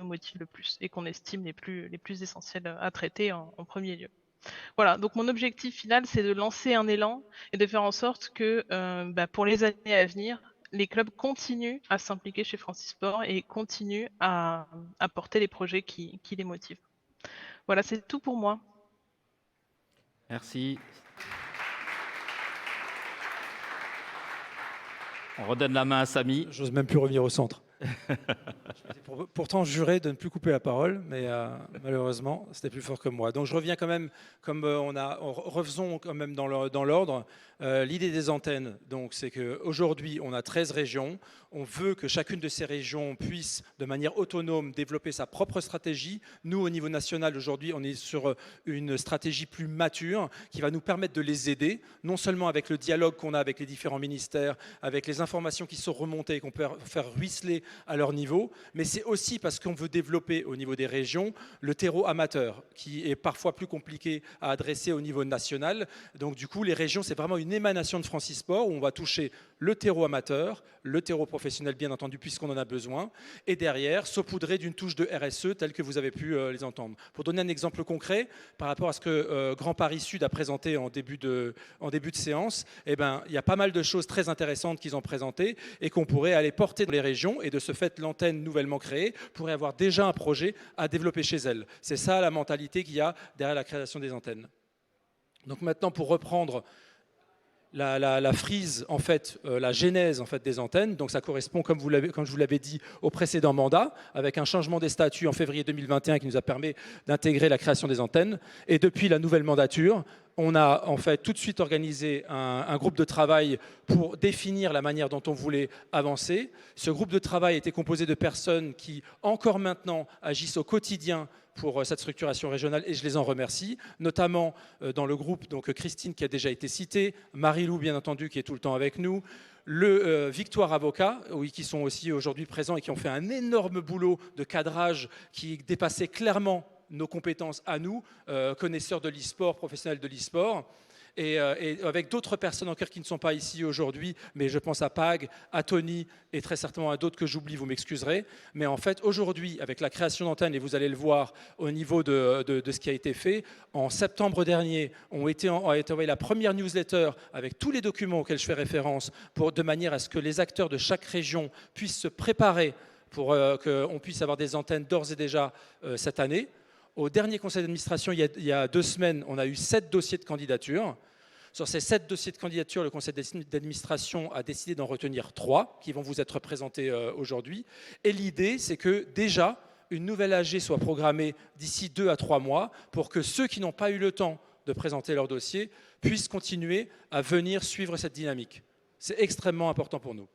motivent le plus et qu'on estime les plus essentiels à traiter en premier lieu. Voilà, donc mon objectif final, c'est de lancer un élan et de faire en sorte que pour les années à venir, les clubs continuent à s'impliquer chez Francisport et continuent à porter les projets qui les motivent. Voilà, c'est tout pour moi. Merci. On redonne la main à Samy. J'ose même plus revenir au centre. Pourtant juré de ne plus couper la parole, mais malheureusement, c'était plus fort que moi. Donc je reviens quand même, comme refaisons quand même dans l'ordre. L'idée des antennes, donc, c'est qu'aujourd'hui, on a 13 régions. On veut que chacune de ces régions puisse, de manière autonome, développer sa propre stratégie. Nous, au niveau national, aujourd'hui, on est sur une stratégie plus mature qui va nous permettre de les aider, non seulement avec le dialogue qu'on a avec les différents ministères, avec les informations qui sont remontées et qu'on peut faire ruisseler à leur niveau, mais c'est aussi parce qu'on veut développer au niveau des régions le terreau amateur, qui est parfois plus compliqué à adresser au niveau national. Donc du coup, les régions, c'est vraiment une émanation de Francisport où on va toucher le terreau amateur, le terreau professionnel bien entendu puisqu'on en a besoin, et derrière saupoudrer d'une touche de RSE telle que vous avez pu les entendre. Pour donner un exemple concret par rapport à ce que Grand Paris Sud a présenté en début de séance, eh ben, il y a pas mal de choses très intéressantes qu'ils ont présentées et qu'on pourrait aller porter dans les régions, et de ce fait l'antenne nouvellement créée pourrait avoir déjà un projet à développer chez elle. C'est ça la mentalité qu'il y a derrière la création des antennes. Donc maintenant, pour reprendre la frise, en fait, la genèse en fait, des antennes. Donc ça correspond, comme je vous l'avais dit, au précédent mandat, avec un changement des statuts en février 2021 qui nous a permis d'intégrer la création des antennes. Et depuis la nouvelle mandature, on a en fait tout de suite organisé un groupe de travail pour définir la manière dont on voulait avancer. Ce groupe de travail était composé de personnes qui, encore maintenant, agissent au quotidien pour cette structuration régionale, et je les en remercie, notamment dans le groupe, donc Christine qui a déjà été citée, Marie-Lou bien entendu qui est tout le temps avec nous, le Victoire Avocat, oui, qui sont aussi aujourd'hui présents et qui ont fait un énorme boulot de cadrage qui dépassait clairement nos compétences à nous, connaisseurs de l'e-sport, professionnels de l'e-sport, et avec d'autres personnes encore qui ne sont pas ici aujourd'hui, mais je pense à Pag, à Tony et très certainement à d'autres que j'oublie, vous m'excuserez. Mais en fait, aujourd'hui, avec la création d'antennes, et vous allez le voir au niveau de ce qui a été fait, en septembre dernier, a été envoyée la première newsletter avec tous les documents auxquels je fais référence, de manière à ce que les acteurs de chaque région puissent se préparer pour qu'on puisse avoir des antennes d'ores et déjà cette année. Au dernier conseil d'administration, il y a 2 semaines, on a eu 7 dossiers de candidature. Sur ces 7 dossiers de candidature, le conseil d'administration a décidé d'en retenir 3 qui vont vous être présentés aujourd'hui. Et l'idée, c'est que déjà, une nouvelle AG soit programmée d'ici 2 à 3 mois pour que ceux qui n'ont pas eu le temps de présenter leur dossier puissent continuer à venir suivre cette dynamique. C'est extrêmement important pour nous.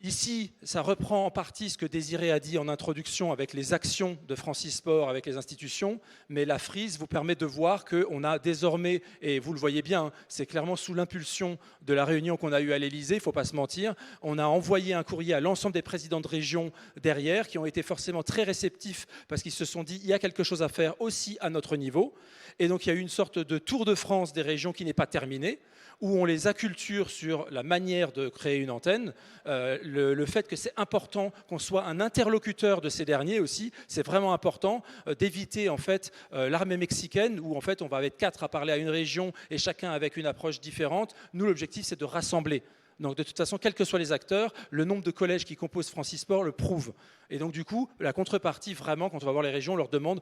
Ici, ça reprend en partie ce que Désiré a dit en introduction avec les actions de Francisport avec les institutions, mais la frise vous permet de voir qu'on a désormais, et vous le voyez bien, c'est clairement sous l'impulsion de la réunion qu'on a eue à l'Élysée, il ne faut pas se mentir, on a envoyé un courrier à l'ensemble des présidents de région derrière, qui ont été forcément très réceptifs parce qu'ils se sont dit il y a quelque chose à faire aussi à notre niveau. Et donc il y a eu une sorte de tour de France des régions qui n'est pas terminée, où on les acculture sur la manière de créer une antenne, le fait que c'est important qu'on soit un interlocuteur de ces derniers aussi, c'est vraiment important d'éviter en fait l'armée mexicaine où en fait on va être 4 à parler à une région et chacun avec une approche différente. Nous, l'objectif, c'est de rassembler. Donc de toute façon, quels que soient les acteurs, le nombre de collèges qui composent Francisport le prouve. Et donc du coup, la contrepartie, vraiment, quand on va voir les régions, on leur demande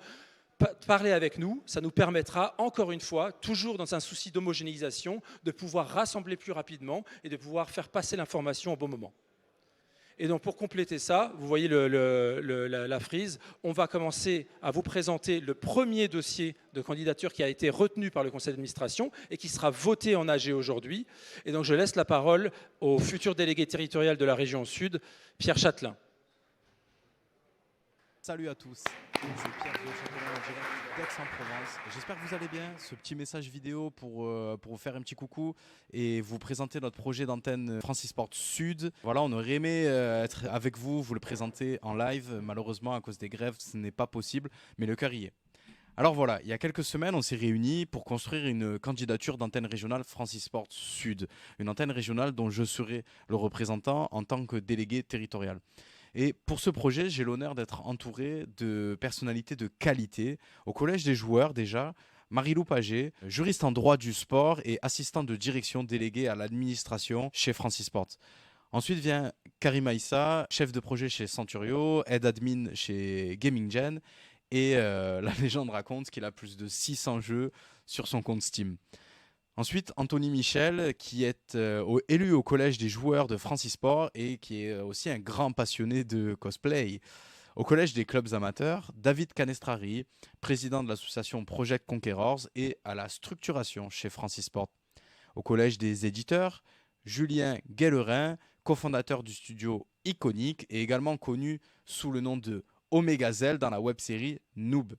parler avec nous, ça nous permettra, encore une fois, toujours dans un souci d'homogénéisation, de pouvoir rassembler plus rapidement et de pouvoir faire passer l'information au bon moment. Et donc pour compléter ça, vous voyez la frise, on va commencer à vous présenter le premier dossier de candidature qui a été retenu par le conseil d'administration et qui sera voté en AG aujourd'hui. Et donc je laisse la parole au futur délégué territorial de la région Sud, Pierre Châtelain. Salut à tous, c'est Pierre de Châtelain en direct d'Aix-en-Provence. J'espère que vous allez bien. Ce petit message vidéo pour vous faire un petit coucou et vous présenter notre projet d'antenne Francisport Sud. Voilà, on aurait aimé être avec vous, vous le présenter en live. Malheureusement, à cause des grèves, ce n'est pas possible, mais le cœur y est. Alors voilà, il y a quelques semaines, on s'est réunis pour construire une candidature d'antenne régionale Francisport Sud. Une antenne régionale dont je serai le représentant en tant que délégué territorial. Et pour ce projet, j'ai l'honneur d'être entouré de personnalités de qualité. Au Collège des joueurs déjà, Marie-Lou Pagé, juriste en droit du sport et assistante de direction déléguée à l'administration chez Francisport. Ensuite vient Karim Aïssa, chef de projet chez Centurio, aide admin chez Gaming Gen. Et la légende raconte qu'il a plus de 600 jeux sur son compte Steam. Ensuite, Anthony Michel, qui est élu au collège des joueurs de Francisport et qui est aussi un grand passionné de cosplay. Au collège des clubs amateurs, David Canestrari, président de l'association Project Conquerors et à la structuration chez Francisport. Au collège des éditeurs, Julien Guellerin, cofondateur du studio Iconic et également connu sous le nom de Omega Zell dans la web-série Noob.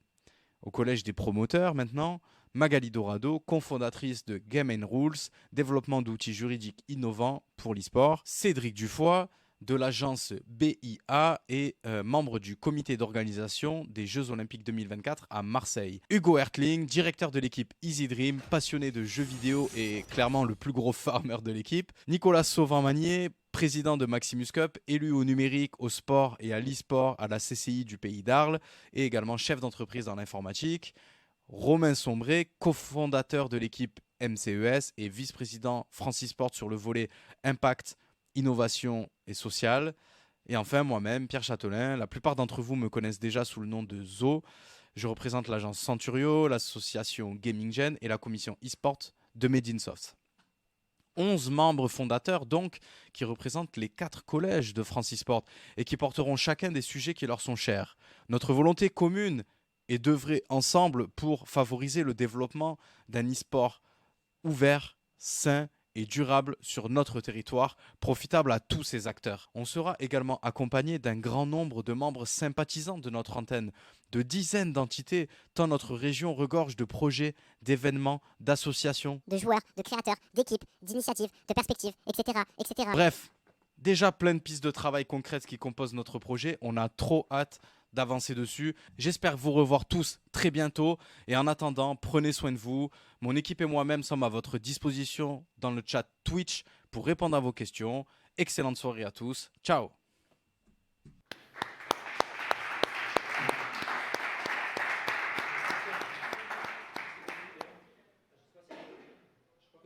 Au collège des promoteurs maintenant, Magali Dorado, cofondatrice de Game & Rules, développement d'outils juridiques innovants pour l'e-sport. Cédric Dufoy, de l'agence BIA et membre du comité d'organisation des Jeux Olympiques 2024 à Marseille. Hugo Hertling, directeur de l'équipe Easy Dream, passionné de jeux vidéo et clairement le plus gros farmer de l'équipe. Nicolas Sauvant-Magnier, président de Maximus Cup, élu au numérique, au sport et à l'e-sport à la CCI du Pays d'Arles et également chef d'entreprise dans l'informatique. Romain Sombré, cofondateur de l'équipe MCES et vice-président Francisport sur le volet Impact, Innovation et Social. Et enfin, moi-même, Pierre Châtelain. La plupart d'entre vous me connaissent déjà sous le nom de Zo. Je représente l'agence Centurio, l'association Gaming Gen et la commission e-sport de Medinsoft. 11 membres fondateurs donc qui représentent les 4 collèges de Francisport et qui porteront chacun des sujets qui leur sont chers. Notre volonté commune est d'œuvrer ensemble pour favoriser le développement d'un e-sport ouvert, sain et durable sur notre territoire, profitable à tous ces acteurs. On sera également accompagné d'un grand nombre de membres sympathisants de notre antenne, de dizaines d'entités, tant notre région regorge de projets, d'événements, d'associations, de joueurs, de créateurs, d'équipes, d'initiatives, de perspectives, etc., etc. Bref, déjà plein de pistes de travail concrètes qui composent notre projet. On a trop hâte d'avancer dessus. J'espère vous revoir tous très bientôt. Et en attendant, prenez soin de vous. Mon équipe et moi-même sommes à votre disposition dans le chat Twitch pour répondre à vos questions. Excellente soirée à tous. Ciao.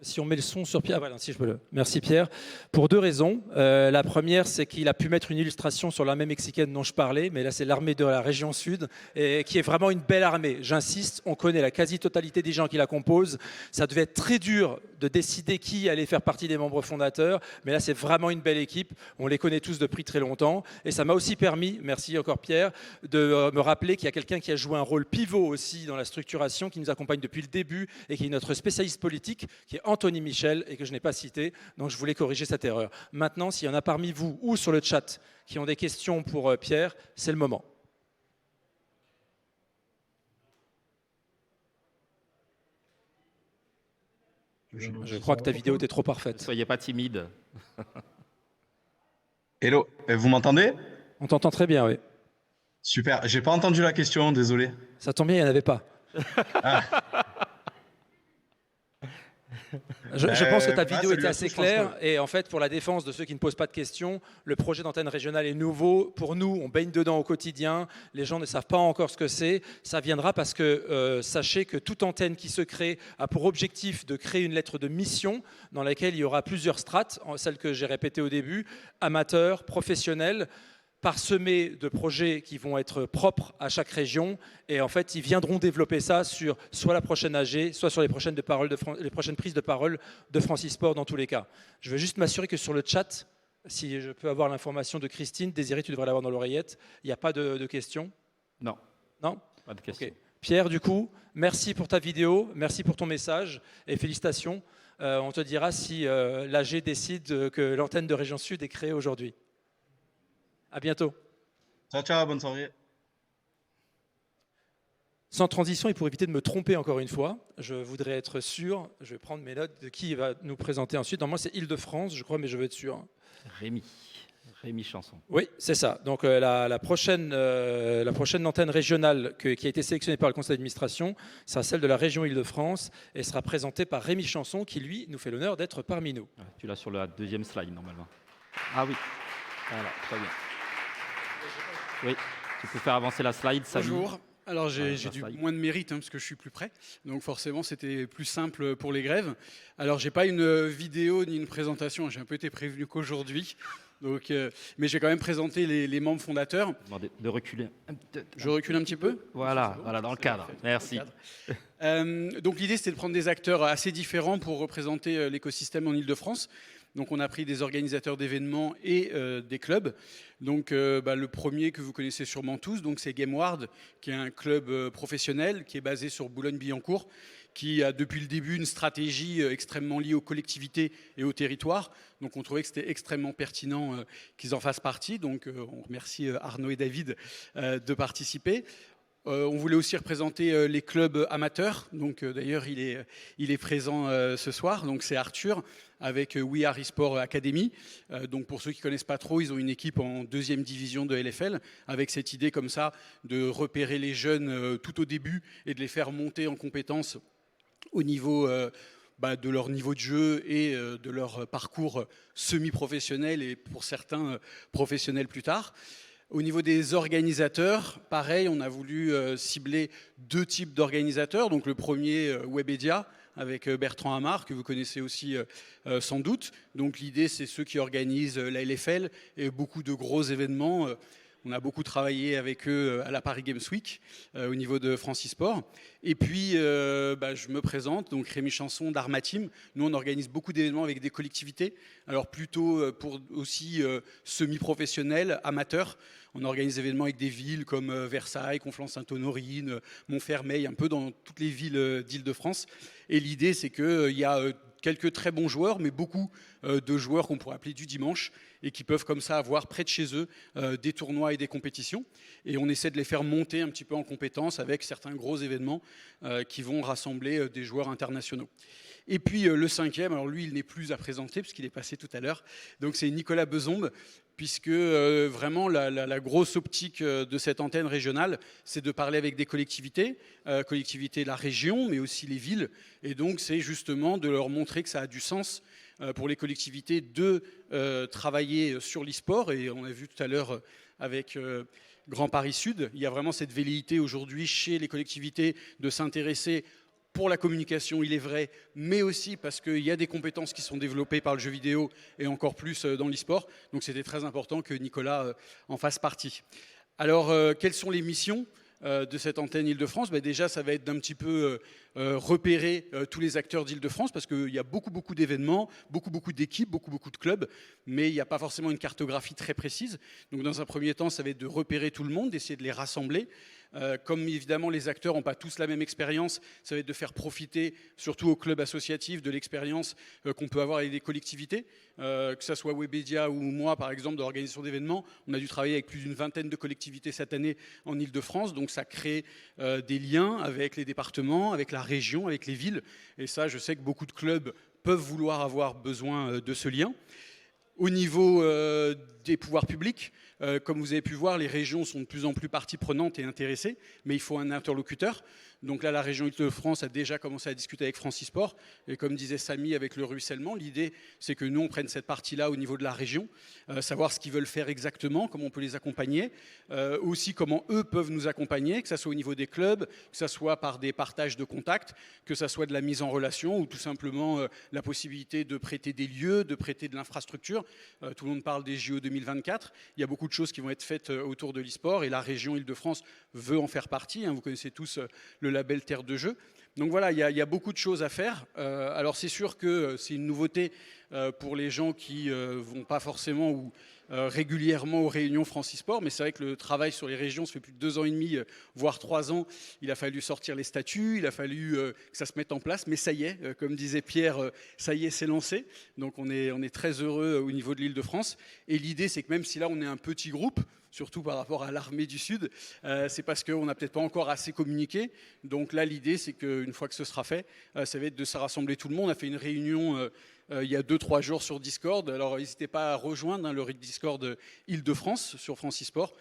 Si on met le son sur Pierre, voilà, si je peux le. Merci Pierre. Pour 2 raisons. La première, c'est qu'il a pu mettre une illustration sur l'armée mexicaine dont je parlais, mais là c'est l'armée de la région sud, et qui est vraiment une belle armée. J'insiste, on connaît la quasi-totalité des gens qui la composent. Ça devait être très dur de décider qui allait faire partie des membres fondateurs, mais là c'est vraiment une belle équipe. On les connaît tous depuis très longtemps, et ça m'a aussi permis, merci encore Pierre, de me rappeler qu'il y a quelqu'un qui a joué un rôle pivot aussi dans la structuration, qui nous accompagne depuis le début et qui est notre spécialiste politique, qui est Anthony Michel et que je n'ai pas cité, donc je voulais corriger cette erreur. Maintenant, s'il y en a parmi vous ou sur le chat qui ont des questions pour Pierre, c'est le moment. Je crois que ta vidéo était trop parfaite. Ne soyez pas timide. Hello, vous m'entendez? On t'entend très bien, oui. Super, j'ai pas entendu la question, désolé. Ça tombe bien, il n'y en avait pas. Ah. Je pense que ta vidéo était assez claire et en fait pour la défense de ceux qui ne posent pas de questions, le projet d'antenne régionale est nouveau. Pour nous, on baigne dedans au quotidien, les gens ne savent pas encore ce que c'est. Ça viendra parce que sachez que toute antenne qui se crée a pour objectif de créer une lettre de mission dans laquelle il y aura plusieurs strates, celle que j'ai répétée au début, amateurs, professionnels, parsemés de projets qui vont être propres à chaque région et en fait ils viendront développer ça sur soit la prochaine AG, soit sur les prochaines prises de parole de Francisport dans tous les cas. Je veux juste m'assurer que sur le chat, si je peux avoir l'information de Christine, Désiré tu devrais l'avoir dans l'oreillette, il n'y a pas de questions? Non. Non? Pas de questions. Okay. Pierre, du coup, merci pour ta vidéo, merci pour ton message et félicitations. On te dira si l'AG décide que l'antenne de Région Sud est créée aujourd'hui. À bientôt. Ciao, ciao, bonne soirée. Sans transition et pour éviter de me tromper encore une fois, je voudrais être sûr, je vais prendre mes notes de qui va nous présenter ensuite. Normalement, c'est Île-de-France, je crois, mais je veux être sûr. Rémi Chanson. Oui, c'est ça. Donc la prochaine antenne régionale qui a été sélectionnée par le conseil d'administration sera celle de la région Île-de-France et sera présentée par Rémi Chanson qui, lui, nous fait l'honneur d'être parmi nous. Tu l'as sur la 2e slide, normalement. Ah oui, voilà, très bien. Oui, tu peux faire avancer la slide, Samy. Bonjour. Alors j'ai moins de mérite parce que je suis plus près, donc forcément c'était plus simple pour les grèves. Alors j'ai pas une vidéo ni une présentation, j'ai un peu été prévenu qu'aujourd'hui, donc, mais j'ai quand même présenté les membres fondateurs. De reculer. Je recule un petit peu? Voilà, voilà, dans le cadre. Merci. Donc l'idée, c'était de prendre des acteurs assez différents pour représenter l'écosystème en Ile-de-France. Donc on a pris des organisateurs d'événements et des clubs. Donc le premier que vous connaissez sûrement tous, donc c'est GameWard, qui est un club professionnel qui est basé sur Boulogne-Billancourt, qui a depuis le début une stratégie extrêmement liée aux collectivités et aux territoires. Donc on trouvait que c'était extrêmement pertinent qu'ils en fassent partie. Donc on remercie Arnaud et David de participer. On voulait aussi représenter les clubs amateurs. Donc d'ailleurs il est présent ce soir. Donc c'est Arthur avec We Are eSport Academy. Donc pour ceux qui connaissent pas trop, ils ont une équipe en 2e division de LFL avec cette idée comme ça de repérer les jeunes tout au début et de les faire monter en compétences au niveau de leur niveau de jeu et de leur parcours semi-professionnel et pour certains professionnels plus tard. Au niveau des organisateurs, pareil, on a voulu cibler 2 types d'organisateurs. Donc le premier, Webedia, avec Bertrand Amar, que vous connaissez aussi sans doute. Donc l'idée, c'est ceux qui organisent la LFL et beaucoup de gros événements. On a beaucoup travaillé avec eux à la Paris Games Week au niveau de Francisport. Et puis, je me présente, donc Rémi Chanson d'Armateam. Nous, on organise beaucoup d'événements avec des collectivités, alors plutôt pour aussi semi-professionnels, amateurs. On organise des événements avec des villes comme Versailles, Conflans-Sainte-Honorine, Montfermeil, un peu dans toutes les villes d'Île-de-France. Et l'idée, c'est qu'il y a quelques très bons joueurs, mais beaucoup de joueurs qu'on pourrait appeler du dimanche et qui peuvent comme ça avoir près de chez eux des tournois et des compétitions. Et on essaie de les faire monter un petit peu en compétence avec certains gros événements qui vont rassembler des joueurs internationaux. Et puis le 5e, alors lui, il n'est plus à présenter puisqu'il est passé tout à l'heure. Donc c'est Nicolas Bezombe, puisque vraiment la grosse optique de cette antenne régionale, c'est de parler avec des collectivités de la région, mais aussi les villes. Et donc c'est justement de leur montrer que ça a du sens pour les collectivités de travailler sur l'e-sport. Et on a vu tout à l'heure avec Grand Paris Sud, il y a vraiment cette velléité aujourd'hui chez les collectivités de s'intéresser pour la communication, il est vrai, mais aussi parce qu'il y a des compétences qui sont développées par le jeu vidéo et encore plus dans l'e-sport. Donc c'était très important que Nicolas en fasse partie. Alors, quelles sont les missions de cette antenne Île-de-France? Déjà, ça va être d'un petit peu repérer tous les acteurs d'Île-de-France parce qu'il y a beaucoup d'événements, beaucoup d'équipes, beaucoup de clubs, mais il n'y a pas forcément une cartographie très précise. Donc dans un premier temps, ça va être de repérer tout le monde, d'essayer de les rassembler. Comme évidemment les acteurs n'ont pas tous la même expérience, ça va être de faire profiter, surtout aux clubs associatifs, de l'expérience qu'on peut avoir avec des collectivités, que ce soit Webedia ou moi par exemple de l'organisation d'événements. On a dû travailler avec plus d'une vingtaine de collectivités cette année en Île-de-France, donc ça crée des liens avec les départements, avec la région, avec les villes, et ça je sais que beaucoup de clubs peuvent vouloir avoir besoin de ce lien. Au niveau des pouvoirs publics, comme vous avez pu voir, les régions sont de plus en plus partie prenante et intéressées, mais il faut un interlocuteur. Donc là, la région Île-de-France a déjà commencé à discuter avec Francisport. Et comme disait Samy avec le ruissellement, l'idée, c'est que nous, on prenne cette partie-là au niveau de la région, savoir ce qu'ils veulent faire exactement, comment on peut les accompagner, aussi comment eux peuvent nous accompagner, que ce soit au niveau des clubs, que ce soit par des partages de contacts, que ce soit de la mise en relation ou tout simplement la possibilité de prêter des lieux, de prêter de l'infrastructure. Tout le monde parle des JO 2024. Il y a beaucoup de choses qui vont être faites autour de l'e-sport et la région Île-de-France veut en faire partie. Vous connaissez tous le label Terre de Jeux. Donc voilà, il y a beaucoup de choses à faire. Alors c'est sûr que c'est une nouveauté pour les gens qui vont pas forcément ou régulièrement aux réunions Francisport, mais c'est vrai que le travail sur les régions, ça fait plus de 2 ans et demi, voire 3 ans. Il a fallu sortir les statuts, il a fallu que ça se mette en place, mais ça y est, comme disait Pierre, ça y est, c'est lancé. Donc on est très heureux au niveau de l'Île-de-France. Et l'idée, c'est que même si là on est un petit groupe, surtout par rapport à l'armée du Sud, c'est parce qu'on n'a peut-être pas encore assez communiqué. Donc là, l'idée, c'est qu'une fois que ce sera fait, ça va être de se rassembler tout le monde. On a fait une réunion il y a 2-3 jours sur Discord. Alors n'hésitez pas à rejoindre le Discord Île-de-France sur Francisport,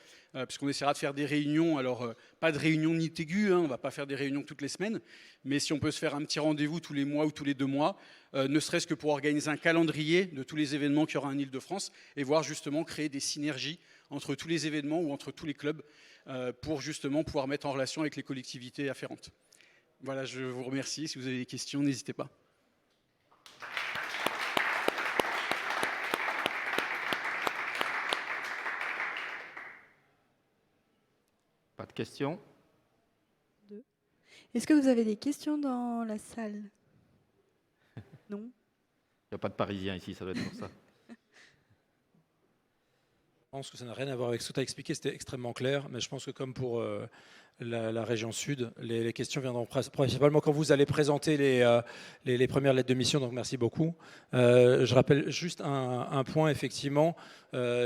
puisqu'on essaiera de faire des réunions. Alors pas de réunion nid aiguë, on ne va pas faire des réunions toutes les semaines, mais si on peut se faire un petit rendez-vous tous les mois ou tous les 2 mois, ne serait-ce que pour organiser un calendrier de tous les événements qu'il y aura en Île-de-France et voir justement créer des synergies entre tous les événements ou entre tous les clubs pour justement pouvoir mettre en relation avec les collectivités afférentes. Voilà, je vous remercie. Si vous avez des questions, n'hésitez pas. Pas de questions? Est-ce que vous avez des questions dans la salle? Non? Il n'y a pas de Parisiens ici, ça doit être pour ça. Je pense que ça n'a rien à voir avec ce que tu as expliqué, c'était extrêmement clair, mais je pense que comme pour la région sud, les questions viendront principalement quand vous allez présenter les premières lettres de mission, donc merci beaucoup. Je rappelle juste un point, effectivement,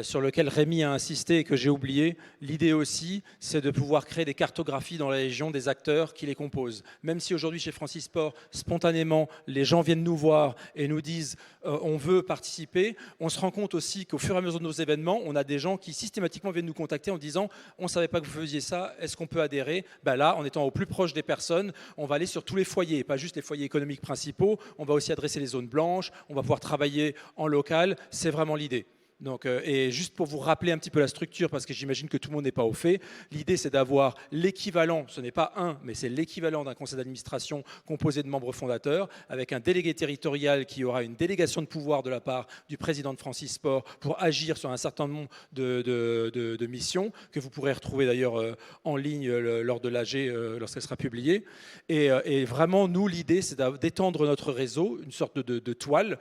sur lequel Rémi a insisté et que j'ai oublié. L'idée aussi, c'est de pouvoir créer des cartographies dans la région des acteurs qui les composent. Même si aujourd'hui, chez Francis Sport, spontanément, les gens viennent nous voir et nous disent on veut participer, on se rend compte aussi qu'au fur et à mesure de nos événements, on a des gens qui systématiquement viennent nous contacter en disant on ne savait pas que vous faisiez ça, est-ce qu'on peut adhérer? Ben là, en étant au plus proche des personnes, on va aller sur tous les foyers, pas juste les foyers économiques principaux, on va aussi adresser les zones blanches, on va pouvoir travailler en local, c'est vraiment l'idée. Donc, et juste pour vous rappeler un petit peu la structure, parce que j'imagine que tout le monde n'est pas au fait, l'idée c'est d'avoir l'équivalent, ce n'est pas un, mais c'est l'équivalent d'un conseil d'administration composé de membres fondateurs, avec un délégué territorial qui aura une délégation de pouvoir de la part du président de Francis Sport pour agir sur un certain nombre de missions, que vous pourrez retrouver d'ailleurs en ligne lors de l'AG lorsqu'elle sera publiée. Et vraiment, nous, l'idée c'est d'étendre notre réseau, une sorte de toile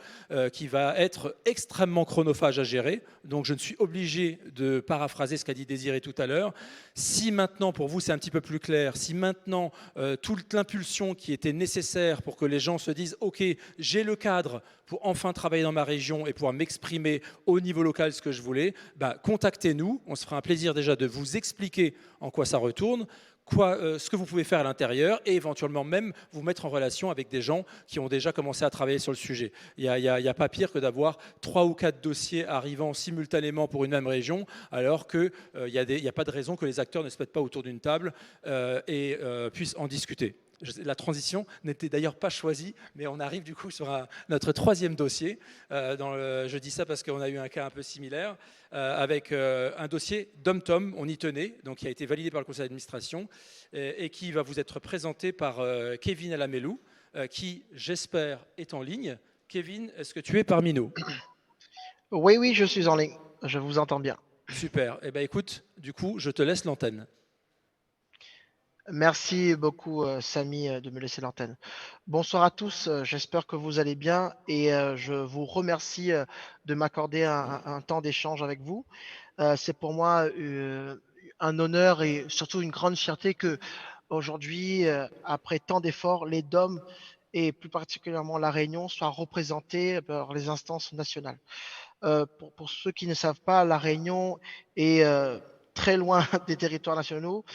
qui va être extrêmement chronophage à gérer. Donc je ne suis obligé de paraphraser ce qu'a dit Désiré tout à l'heure. Si maintenant, pour vous c'est un petit peu plus clair, si maintenant toute l'impulsion qui était nécessaire pour que les gens se disent ok, j'ai le cadre pour enfin travailler dans ma région et pouvoir m'exprimer au niveau local ce que je voulais, contactez-nous, on se fera un plaisir déjà de vous expliquer en quoi ça retourne, ce que vous pouvez faire à l'intérieur et éventuellement même vous mettre en relation avec des gens qui ont déjà commencé à travailler sur le sujet. Il n'y a pas pire que d'avoir 3 ou 4 dossiers arrivant simultanément pour une même région, alors qu'il n'y a pas de raison que les acteurs ne se mettent pas autour d'une table et puissent en discuter. La transition n'était d'ailleurs pas choisie, mais on arrive du coup sur notre 3e dossier. Je dis ça parce qu'on a eu un cas un peu similaire, avec un dossier d'Om-Tom, on y tenait, donc qui a été validé par le conseil d'administration, et qui va vous être présenté par Kevin Alamelou, qui, j'espère, est en ligne. Kevin, est-ce que tu es parmi nous? Oui, je suis en ligne, je vous entends bien. Super, eh bien écoute, du coup, je te laisse l'antenne. Merci beaucoup, Samy, de me laisser l'antenne. Bonsoir à tous, j'espère que vous allez bien et je vous remercie de m'accorder un temps d'échange avec vous. C'est pour moi un honneur et surtout une grande fierté que aujourd'hui, après tant d'efforts, les DOM et plus particulièrement la Réunion soient représentés par les instances nationales. Pour ceux qui ne savent pas, la Réunion est très loin des territoires nationaux,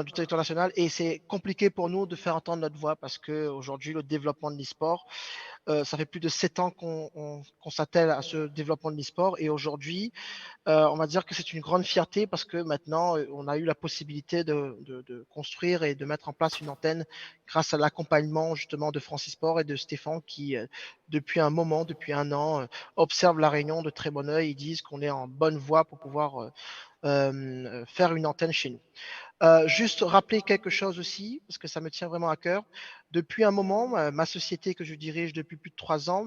du territoire national, et c'est compliqué pour nous de faire entendre notre voix parce qu'aujourd'hui, le développement de l'e-sport, ça fait plus de 7 ans qu'on s'attelle à ce développement de l'e-sport et aujourd'hui, on va dire que c'est une grande fierté parce que maintenant, on a eu la possibilité de construire et de mettre en place une antenne grâce à l'accompagnement justement de Francis Sport et de Stéphane qui, depuis un moment, depuis un an, observent la Réunion de très bon œil. Ils disent qu'on est en bonne voie pour pouvoir faire une antenne chez nous. Juste rappeler quelque chose aussi, parce que ça me tient vraiment à cœur. Depuis un moment, ma société que je dirige depuis plus de 3 ans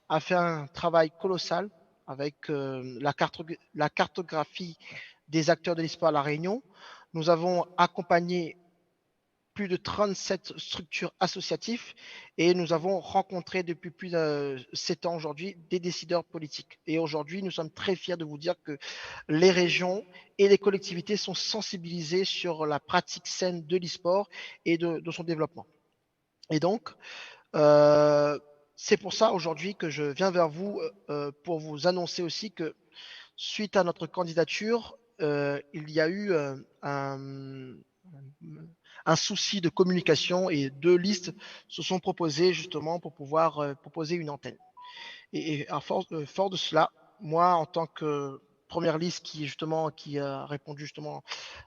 a fait un travail colossal avec la cartographie des acteurs de l'e-sport à La Réunion. Nous avons accompagné plus de 37 structures associatives et nous avons rencontré depuis plus de 7 ans aujourd'hui des décideurs politiques. Et aujourd'hui, nous sommes très fiers de vous dire que les régions et les collectivités sont sensibilisées sur la pratique saine de l'e-sport et de son développement. Et donc, c'est pour ça aujourd'hui que je viens vers vous pour vous annoncer aussi que suite à notre candidature, il y a eu un souci de communication et 2 listes se sont proposées justement pour pouvoir proposer une antenne. Et fort de cela, moi en tant que première liste qui a répondu justement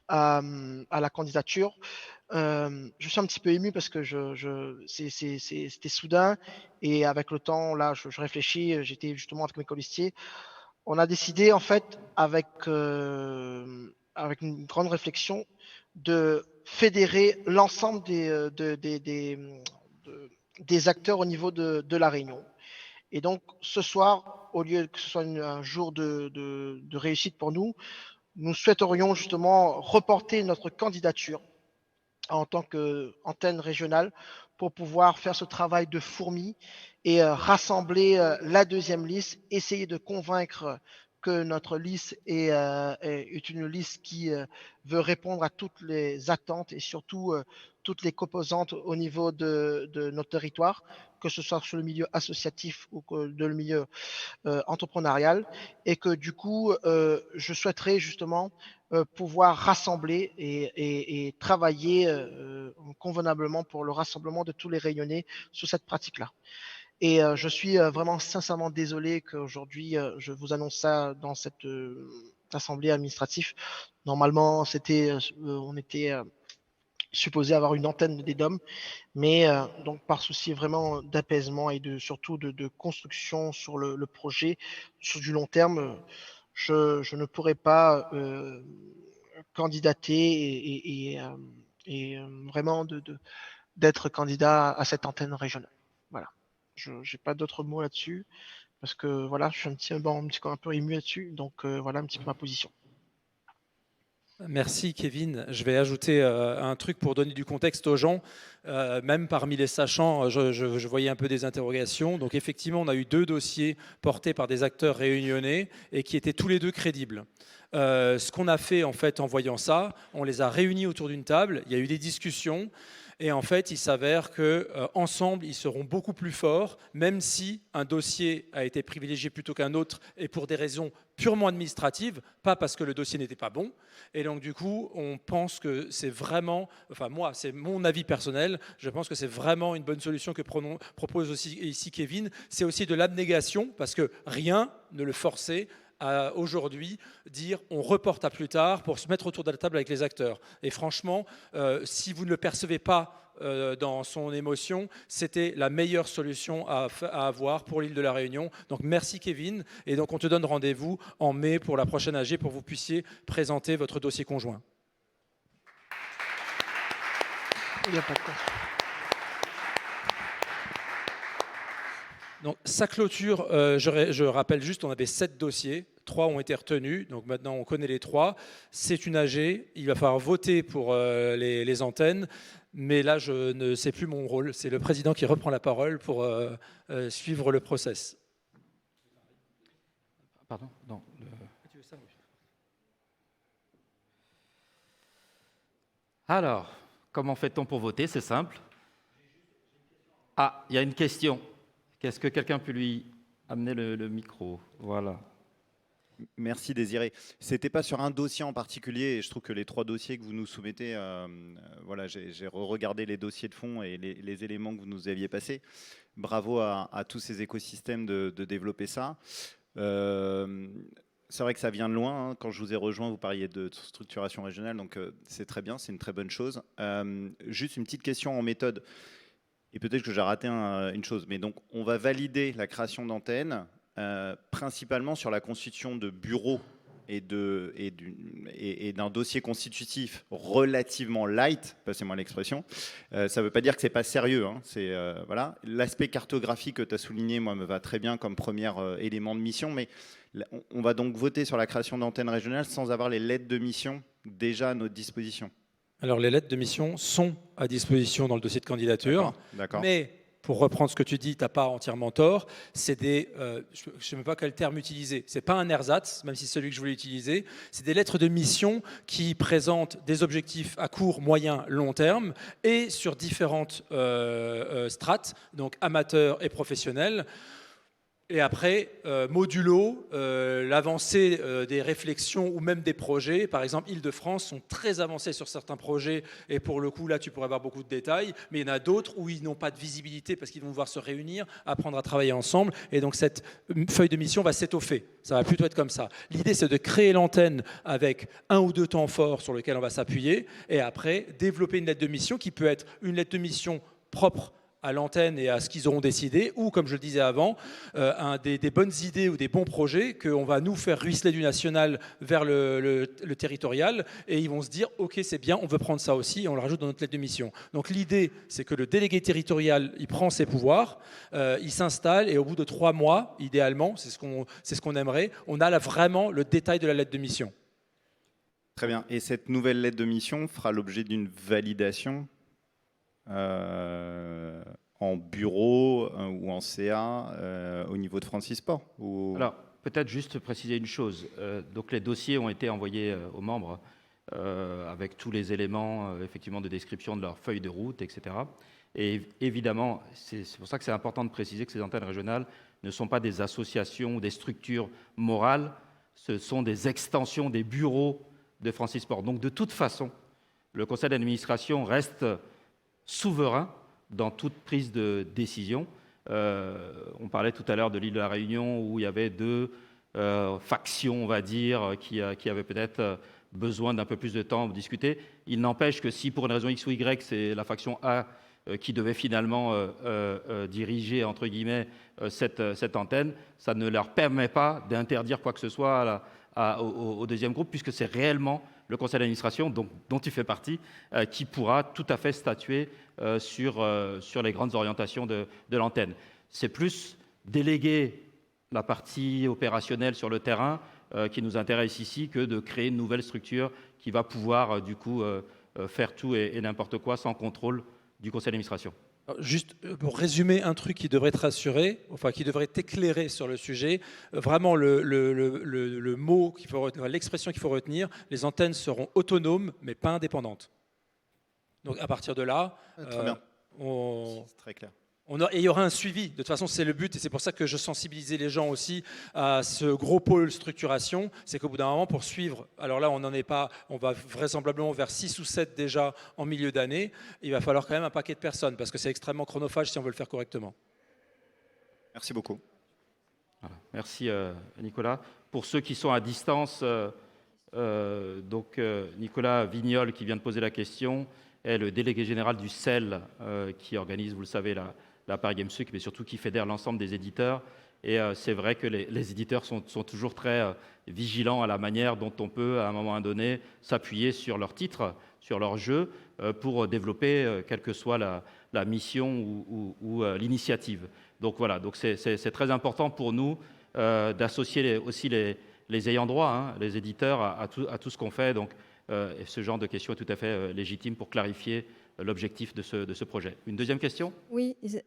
à la candidature, je suis un petit peu ému parce que c'était soudain et avec le temps, là, je réfléchis, j'étais justement avec mes colistiers. On a décidé en fait avec une grande réflexion de fédérer l'ensemble des acteurs au niveau de la Réunion. Et donc ce soir, au lieu que ce soit un jour de réussite pour nous, nous souhaiterions justement reporter notre candidature en tant qu'antenne régionale pour pouvoir faire ce travail de fourmi et rassembler la deuxième liste, essayer de convaincre que notre liste est une liste qui veut répondre à toutes les attentes et surtout toutes les composantes au niveau de notre territoire, que ce soit sur le milieu associatif ou de le milieu entrepreneurial, et que du coup, je souhaiterais justement pouvoir rassembler et travailler convenablement pour le rassemblement de tous les Réunionnais sur cette pratique-là. Et je suis vraiment sincèrement désolé qu'aujourd'hui, je vous annonce ça dans cette assemblée administrative. Normalement, on était supposé avoir une antenne des DOM, mais donc par souci vraiment d'apaisement et surtout de construction sur le projet, sur du long terme, je ne pourrais pas candidater et vraiment d'être candidat à cette antenne régionale. Voilà. Je n'ai pas d'autres mots là-dessus parce que voilà, je suis un peu ému là-dessus. Donc voilà un petit peu ma position. Merci Kevin. Je vais ajouter un truc pour donner du contexte aux gens. Même parmi les sachants, je voyais un peu des interrogations. Donc effectivement, on a eu 2 dossiers portés par des acteurs réunionnais et qui étaient tous les 2 crédibles. Ce qu'on a fait en fait en voyant ça, on les a réunis autour d'une table. Il y a eu des discussions. Et en fait, il s'avère qu'ensemble, ils seront beaucoup plus forts, même si un dossier a été privilégié plutôt qu'un autre, et pour des raisons purement administratives, pas parce que le dossier n'était pas bon. Et donc, du coup, on pense que c'est vraiment, enfin moi, c'est mon avis personnel, je pense que c'est vraiment une bonne solution que propose aussi ici Kevin. C'est aussi de l'abnégation, parce que rien ne le forçait à aujourd'hui dire on reporte à plus tard pour se mettre autour de la table avec les acteurs. Et franchement, si vous ne le percevez pas dans son émotion, c'était la meilleure solution à avoir pour l'île de la Réunion. Donc merci Kevin, et donc on te donne rendez-vous en mai pour la prochaine AG pour que vous puissiez présenter votre dossier conjoint. Il n'y a pas de quoi. Donc, sa clôture, je rappelle juste, on avait 7 dossiers, 3 ont été retenus, donc maintenant on connaît les 3. C'est une AG, il va falloir voter pour les antennes, mais là je ne sais plus mon rôle, c'est le président qui reprend la parole pour suivre le process. Pardon, non. Alors, comment fait-on pour voter? C'est simple. Ah, il y a une question. Est-ce que quelqu'un peut lui amener le micro? Voilà. Merci Désiré. Ce n'était pas sur un dossier en particulier, et je trouve que les 3 dossiers que vous nous soumettez, voilà, j'ai regardé les dossiers de fond et les éléments que vous nous aviez passés. Bravo à tous ces écosystèmes de développer ça. C'est vrai que ça vient de loin. Hein. Quand je vous ai rejoint, vous parliez de structuration régionale, donc c'est très bien, c'est une très bonne chose. Juste une petite question en méthode. Et peut-être que j'ai raté une chose, mais donc on va valider la création d'antennes principalement sur la constitution de bureaux et d'un dossier constitutif relativement light, passez-moi l'expression. Ça ne veut pas dire que ce n'est pas sérieux. Hein, voilà. L'aspect cartographie que tu as souligné, moi, me va très bien comme premier élément de mission, mais on va donc voter sur la création d'antennes régionales sans avoir les lettres de mission déjà à notre disposition. Alors, les lettres de mission sont à disposition dans le dossier de candidature. D'accord. Mais, pour reprendre ce que tu dis, tu n'as pas entièrement tort. C'est des, je ne sais même pas quel terme utiliser. Ce n'est pas un ersatz, même si c'est celui que je voulais utiliser. C'est des lettres de mission qui présentent des objectifs à court, moyen, long terme et sur différentes strates, donc amateurs et professionnels. Et après, modulo, l'avancée des réflexions ou même des projets. Par exemple, Île-de-France sont très avancés sur certains projets et pour le coup, là, tu pourrais avoir beaucoup de détails. Mais il y en a d'autres où ils n'ont pas de visibilité parce qu'ils vont devoir se réunir, apprendre à travailler ensemble. Et donc, cette feuille de mission va s'étoffer. Ça va plutôt être comme ça. L'idée, c'est de créer l'antenne avec 1 ou 2 temps forts sur lesquels on va s'appuyer. Et après, développer une lettre de mission qui peut être une lettre de mission propre à l'antenne et à ce qu'ils auront décidé, ou comme je le disais avant, des bonnes idées ou des bons projets qu'on va nous faire ruisseler du national vers le territorial, et ils vont se dire ok, c'est bien, on veut prendre ça aussi, et on le rajoute dans notre lettre de mission. Donc l'idée, c'est que le délégué territorial, il prend ses pouvoirs, il s'installe, et au bout de 3 mois, idéalement, c'est ce qu'on aimerait, on a là vraiment le détail de la lettre de mission. Très bien. Et cette nouvelle lettre de mission fera l'objet d'une validation en bureau ou en CA au niveau de Francis Sport ou... Alors, peut-être juste préciser une chose. Donc, les dossiers ont été envoyés aux membres avec tous les éléments effectivement de description de leur feuille de route, etc. Et évidemment, c'est pour ça que c'est important de préciser que ces antennes régionales ne sont pas des associations ou des structures morales, ce sont des extensions des bureaux de Francis Sport. Donc, de toute façon, le conseil d'administration reste souverain dans toute prise de décision. On parlait tout à l'heure de l'île de la Réunion où il y avait deux factions, on va dire, qui avaient peut-être besoin d'un peu plus de temps pour discuter. Il n'empêche que si pour une raison X ou Y, c'est la faction A qui devait finalement diriger, entre guillemets, cette antenne, ça ne leur permet pas d'interdire quoi que ce soit au deuxième groupe, puisque c'est réellement le conseil d'administration, dont tu fais partie, qui pourra tout à fait statuer sur les grandes orientations de l'antenne. C'est plus déléguer la partie opérationnelle sur le terrain qui nous intéresse ici que de créer une nouvelle structure qui va pouvoir du coup faire tout et n'importe quoi sans contrôle du conseil d'administration. Juste pour résumer un truc qui devrait te rassurer, enfin qui devrait t'éclairer sur le sujet, vraiment le mot qu'il faut retenir, l'expression qu'il faut retenir, les antennes seront autonomes mais pas indépendantes. Donc à partir de là, très bien. C'est très clair. Et il y aura un suivi. De toute façon, c'est le but, et c'est pour ça que je sensibilisais les gens aussi à ce gros pôle structuration. C'est qu'au bout d'un moment, pour suivre, alors là, on n'en est pas, on va vraisemblablement vers 6 ou 7 déjà en milieu d'année. Il va falloir quand même un paquet de personnes, parce que c'est extrêmement chronophage si on veut le faire correctement. Merci beaucoup. Voilà. Merci Nicolas. Pour ceux qui sont à distance, Nicolas Vignol, qui vient de poser la question, est le délégué général du CEL, qui organise, vous le savez, la Paris Games Week, mais surtout qui fédère l'ensemble des éditeurs. Et c'est vrai que les éditeurs sont toujours très vigilants à la manière dont on peut, à un moment donné, s'appuyer sur leurs titres, sur leurs jeux, pour développer, quelle que soit la mission ou l'initiative. Donc voilà, donc c'est très important pour nous d'associer aussi les ayants droit, hein, les éditeurs, à tout ce qu'on fait. Donc ce genre de question est tout à fait légitime pour clarifier l'objectif de ce projet. Une deuxième question ? Oui, c'est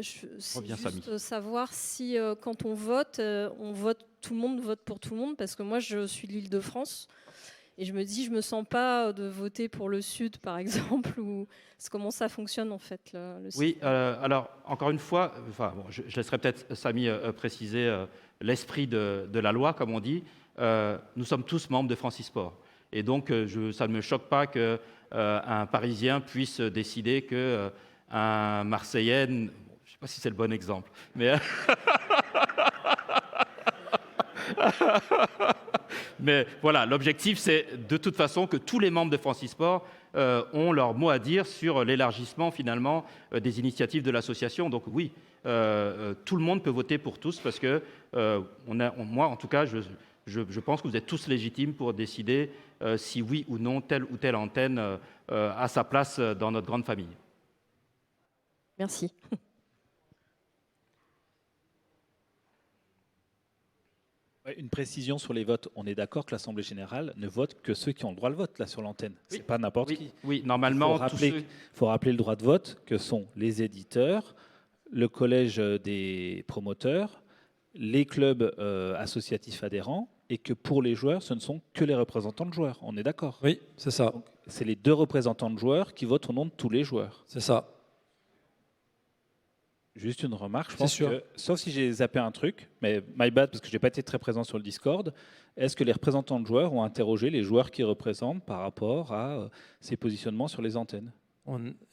juste savoir si quand on vote, tout le monde vote pour tout le monde, parce que moi je suis de l'Île-de-France et je me dis, je me sens pas de voter pour le Sud par exemple, ou comment ça fonctionne en fait le Oui, alors encore une fois, enfin, bon, je laisserai peut-être Samy préciser l'esprit de la loi, comme on dit. Nous sommes tous membres de Francis Sport. Et donc, ça ne me choque pas qu'un Parisien puisse décider qu'un Marseillais, je ne sais pas si c'est le bon exemple, mais, mais voilà, l'objectif, c'est de toute façon que tous les membres de Francis Sport ont leur mot à dire sur l'élargissement, finalement, des initiatives de l'association. Donc oui, tout le monde peut voter pour tous, parce que moi, en tout cas, je pense que vous êtes tous légitimes pour décider si oui ou non telle ou telle antenne a sa place dans notre grande famille. Merci. Une précision sur les votes. On est d'accord que l'Assemblée générale ne vote que ceux qui ont le droit de vote là sur l'antenne. Oui. C'est pas n'importe qui. Oui, normalement. Il faut rappeler le droit de vote que sont les éditeurs, le collège des promoteurs, les clubs associatifs adhérents, et que pour les joueurs, ce ne sont que les représentants de joueurs. On est d'accord ? Oui, c'est ça. C'est les 2 représentants de joueurs qui votent au nom de tous les joueurs. C'est ça. Juste une remarque, je pense que, sauf si j'ai zappé un truc, mais my bad, parce que je n'ai pas été très présent sur le Discord, est-ce que les représentants de joueurs ont interrogé les joueurs qu'ils représentent par rapport à ces positionnements sur les antennes ?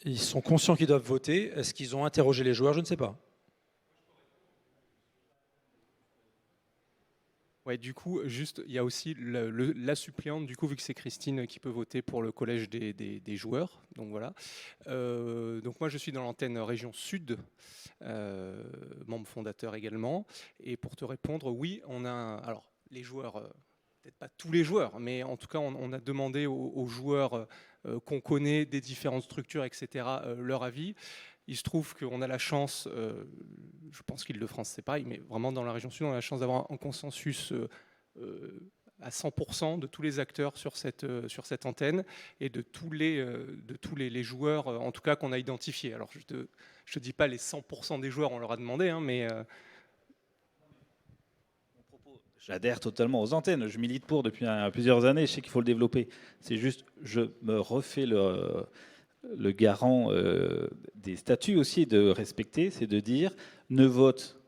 Ils sont conscients qu'ils doivent voter. Est-ce qu'ils ont interrogé les joueurs ? Je ne sais pas. Ouais, du coup, juste, il y a aussi la suppléante, du coup, vu que c'est Christine qui peut voter pour le collège des joueurs. Donc voilà. Donc moi, je suis dans l'antenne région Sud, membre fondateur également. Et pour te répondre, oui, on a... Alors, les joueurs, peut-être pas tous les joueurs, mais en tout cas, on a demandé aux joueurs qu'on connaît des différentes structures, etc., leur avis. Il se trouve qu'on a la chance, je pense qu'Île-de-France c'est pareil, mais vraiment dans la région Sud, on a la chance d'avoir un consensus à 100% de tous les acteurs sur cette antenne et de tous les joueurs, en tout cas qu'on a identifiés. Alors je ne dis pas les 100% des joueurs, on leur a demandé, hein, mais... J'adhère totalement aux antennes. Je milite pour depuis plusieurs années. Je sais qu'il faut le développer. C'est juste, je me refais le garant des statuts aussi de respecter. C'est de dire, ne vote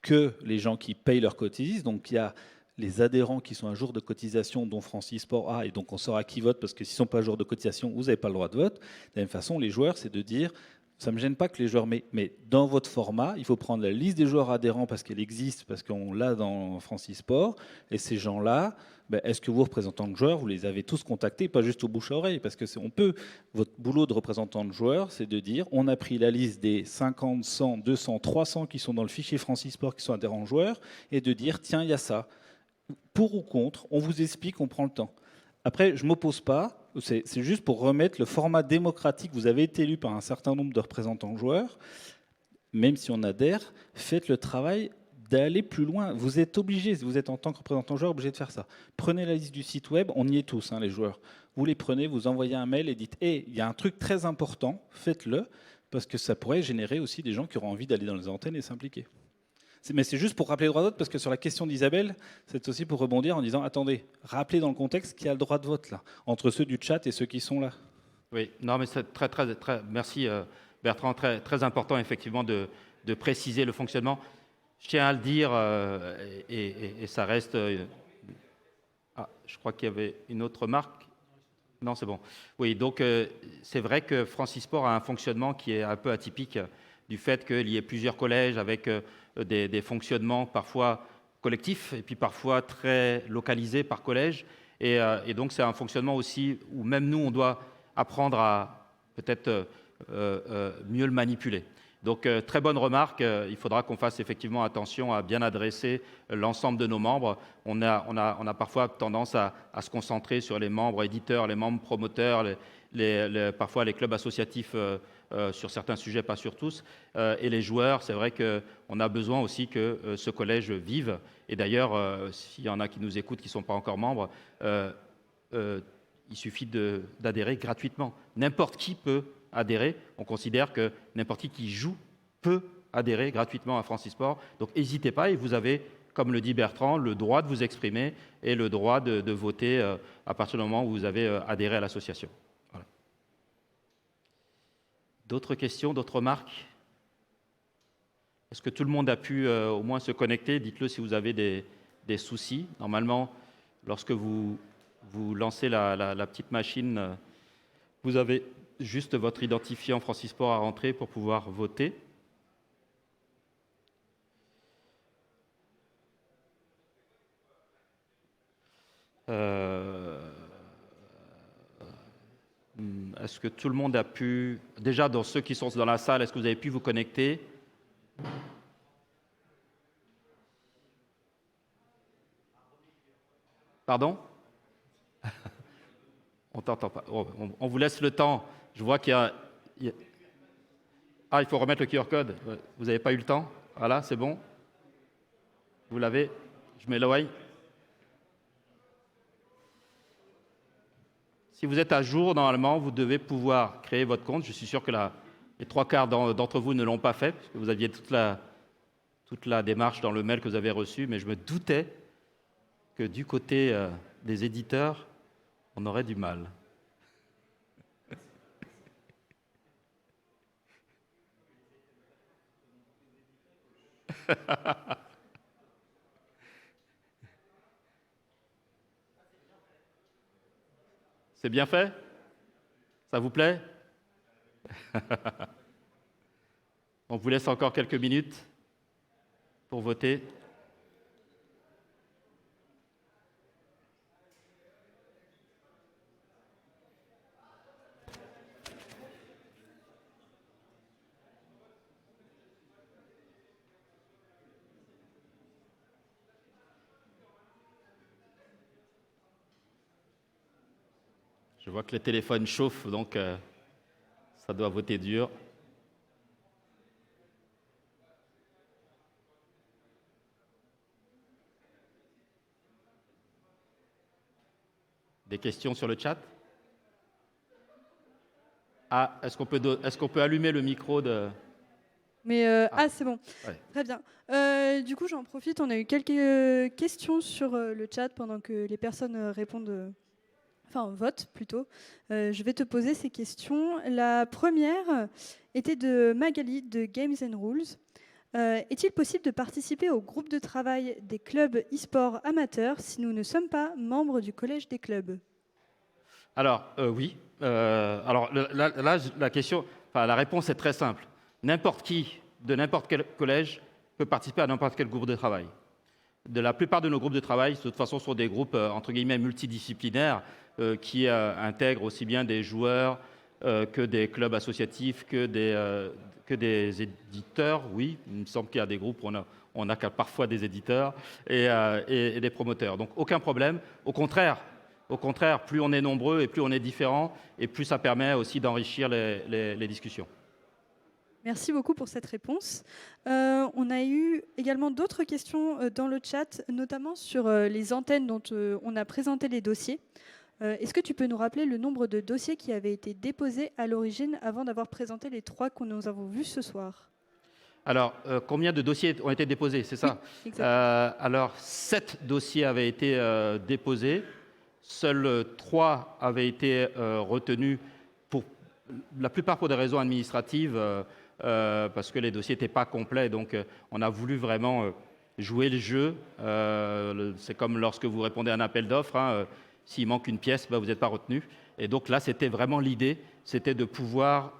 que les gens qui payent leur cotisation. Donc il y a les adhérents qui sont à jour de cotisation dont Francis Sport a, et donc on saura qui vote, parce que s'ils ne sont pas à jour de cotisation, vous n'avez pas le droit de vote. De la même façon, les joueurs, c'est de dire, ça ne me gêne pas que les joueurs, mais dans votre format, il faut prendre la liste des joueurs adhérents parce qu'elle existe, parce qu'on l'a dans Francis Sport, et ces gens-là, est-ce que vous, représentants de joueurs, vous les avez tous contactés, pas juste au bouche à oreille, parce que votre boulot de représentant de joueurs, c'est de dire, on a pris la liste des 50, 100, 200, 300 qui sont dans le fichier Francis Sport, qui sont adhérents joueurs, et de dire, tiens, il y a ça. Pour ou contre, on vous explique, on prend le temps. Après, je ne m'oppose pas, c'est juste pour remettre le format démocratique. Vous avez été élu par un certain nombre de représentants joueurs, même si on adhère, faites le travail d'aller plus loin. Vous êtes obligé, vous êtes en tant que représentant joueur, obligé de faire ça. Prenez la liste du site web, on y est tous, hein, les joueurs. Vous les prenez, vous envoyez un mail et dites « Hey, il y a un truc très important, faites-le », parce que ça pourrait générer aussi des gens qui auront envie d'aller dans les antennes et s'impliquer. Mais c'est juste pour rappeler le droit de vote, parce que sur la question d'Isabelle, c'est aussi pour rebondir en disant, attendez, rappelez dans le contexte qu'il y a le droit de vote là, entre ceux du chat et ceux qui sont là. Oui, non, mais c'est très, merci Bertrand, très important effectivement de préciser le fonctionnement. Je tiens à le dire, et ça reste... Ah, je crois qu'il y avait une autre remarque. Non, c'est bon. Oui, donc c'est vrai que Francis Sport a un fonctionnement qui est un peu atypique du fait qu'il y ait plusieurs collèges avec des fonctionnements parfois collectifs et puis parfois très localisés par collège. Et donc c'est un fonctionnement aussi où même nous, on doit apprendre à peut-être mieux le manipuler. Donc très bonne remarque, il faudra qu'on fasse effectivement attention à bien adresser l'ensemble de nos membres. On a parfois tendance à se concentrer sur les membres éditeurs, les membres promoteurs, parfois les clubs associatifs sur certains sujets, pas sur tous. Et les joueurs, c'est vrai qu'on a besoin aussi que ce collège vive. Et d'ailleurs, s'il y en a qui nous écoutent, qui ne sont pas encore membres, il suffit d'adhérer gratuitement. N'importe qui peut adhérer. On considère que n'importe qui joue peut adhérer gratuitement à Francis Sport. Donc n'hésitez pas, et vous avez, comme le dit Bertrand, le droit de vous exprimer et le droit de voter à partir du moment où vous avez adhéré à l'association. Voilà. D'autres questions, d'autres remarques? Est-ce que tout le monde a pu au moins se connecter? Dites-le si vous avez des soucis. Normalement, lorsque vous lancez la petite machine, vous avez juste votre identifiant Francis Sport à rentrer pour pouvoir voter. Est-ce que tout le monde a pu... Déjà, dans ceux qui sont dans la salle, est-ce que vous avez pu vous connecter? Pardon? On ne t'entend pas. On vous laisse le temps. Je vois qu'il y a... Ah, il faut remettre le QR code. Vous n'avez pas eu le temps? Voilà, c'est bon. Vous l'avez? Je m'éloigne. Si vous êtes à jour, normalement, vous devez pouvoir créer votre compte. Je suis sûr que les 3/4 d'entre vous ne l'ont pas fait, parce que vous aviez toute la démarche dans le mail que vous avez reçu, mais je me doutais que du côté des éditeurs, on aurait du mal. C'est bien fait? Ça vous plaît? On vous laisse encore quelques minutes pour voter. Je vois que les téléphones chauffent, donc ça doit voter dur. Des questions sur le chat? Ah, est-ce qu'on peut allumer le micro de... Mais c'est bon. Ouais. Très bien. Du coup, j'en profite. On a eu quelques questions sur le chat pendant que les personnes répondent, votent plutôt. Je vais te poser ces questions. La première était de Magali de Games and Rules. Est-il possible de participer au groupe de travail des clubs e-sport amateurs si nous ne sommes pas membres du collège des clubs? Alors, oui. Alors là, la réponse est très simple. N'importe qui, de n'importe quel collège, peut participer à n'importe quel groupe de travail. La plupart de nos groupes de travail, de toute façon, sont des groupes, entre guillemets, multidisciplinaires, qui intègrent aussi bien des joueurs que des clubs associatifs, que des éditeurs. Oui, il me semble qu'il y a des groupes où on a parfois des éditeurs et des promoteurs. Donc, aucun problème. Au contraire, plus on est nombreux et plus on est différents, et plus ça permet aussi d'enrichir les discussions. Merci beaucoup pour cette réponse. On a eu également d'autres questions dans le chat, notamment sur les antennes dont on a présenté les dossiers. Est-ce que tu peux nous rappeler le nombre de dossiers qui avaient été déposés à l'origine avant d'avoir présenté les 3 que nous avons vus ce soir? Alors, combien de dossiers ont été déposés, c'est ça? Oui, exactement. Alors, 7 dossiers avaient été déposés. Seuls 3 avaient été retenus, pour la plupart pour des raisons administratives, parce que les dossiers n'étaient pas complets. Donc, on a voulu vraiment jouer le jeu. C'est comme lorsque vous répondez à un appel d'offres. Hein, s'il manque une pièce, vous n'êtes pas retenu. Et donc là, c'était vraiment l'idée, c'était de pouvoir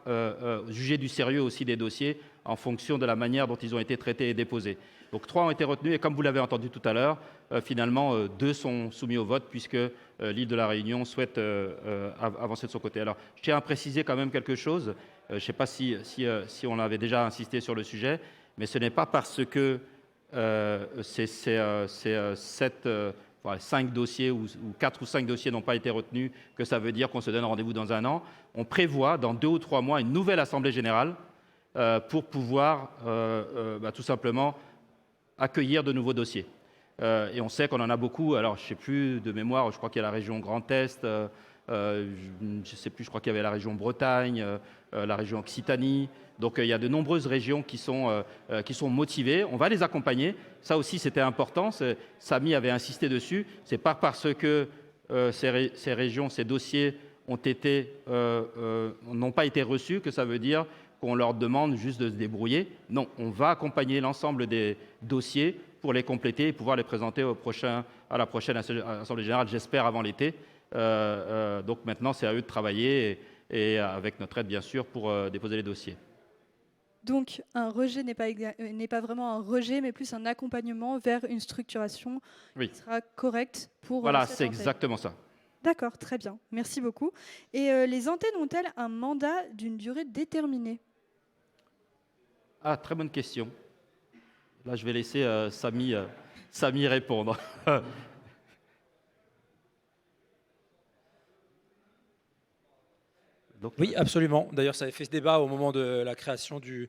juger du sérieux aussi des dossiers en fonction de la manière dont ils ont été traités et déposés. Donc 3 ont été retenus et comme vous l'avez entendu tout à l'heure, finalement 2 sont soumis au vote puisque l'île de la Réunion souhaite avancer de son côté. Alors je tiens à préciser quand même quelque chose, je ne sais pas si on avait déjà insisté sur le sujet, mais ce n'est pas parce que ces 5 dossiers ou 4 ou 5 dossiers n'ont pas été retenus que ça veut dire qu'on se donne rendez-vous dans un an. On prévoit dans 2 ou 3 mois une nouvelle assemblée générale pour pouvoir tout simplement accueillir de nouveaux dossiers. Et on sait qu'on en a beaucoup. Alors, je ne sais plus de mémoire, je crois qu'il y a la région Grand Est, je ne sais plus, je crois qu'il y avait la région Bretagne, la région Occitanie. Donc, il y a de nombreuses régions qui sont motivées. On va les accompagner. Ça aussi, c'était important. Samy avait insisté dessus. Ce n'est pas parce que ces régions, ces dossiers n'ont pas été reçus que ça veut dire qu'on leur demande juste de se débrouiller. Non, on va accompagner l'ensemble des dossiers pour les compléter et pouvoir les présenter à la prochaine Assemblée générale, j'espère avant l'été. Donc maintenant, c'est à eux de travailler et avec notre aide, bien sûr, pour déposer les dossiers. Donc, un rejet n'est pas vraiment un rejet, mais plus un accompagnement vers une structuration qui sera correcte pour... Voilà, c'est exactement ça. D'accord, très bien. Merci beaucoup. Et les antennes ont-elles un mandat d'une durée déterminée? Ah, très bonne question. Là, je vais laisser Samy répondre. Donc, oui, absolument. D'ailleurs, ça avait fait ce débat au moment de la création du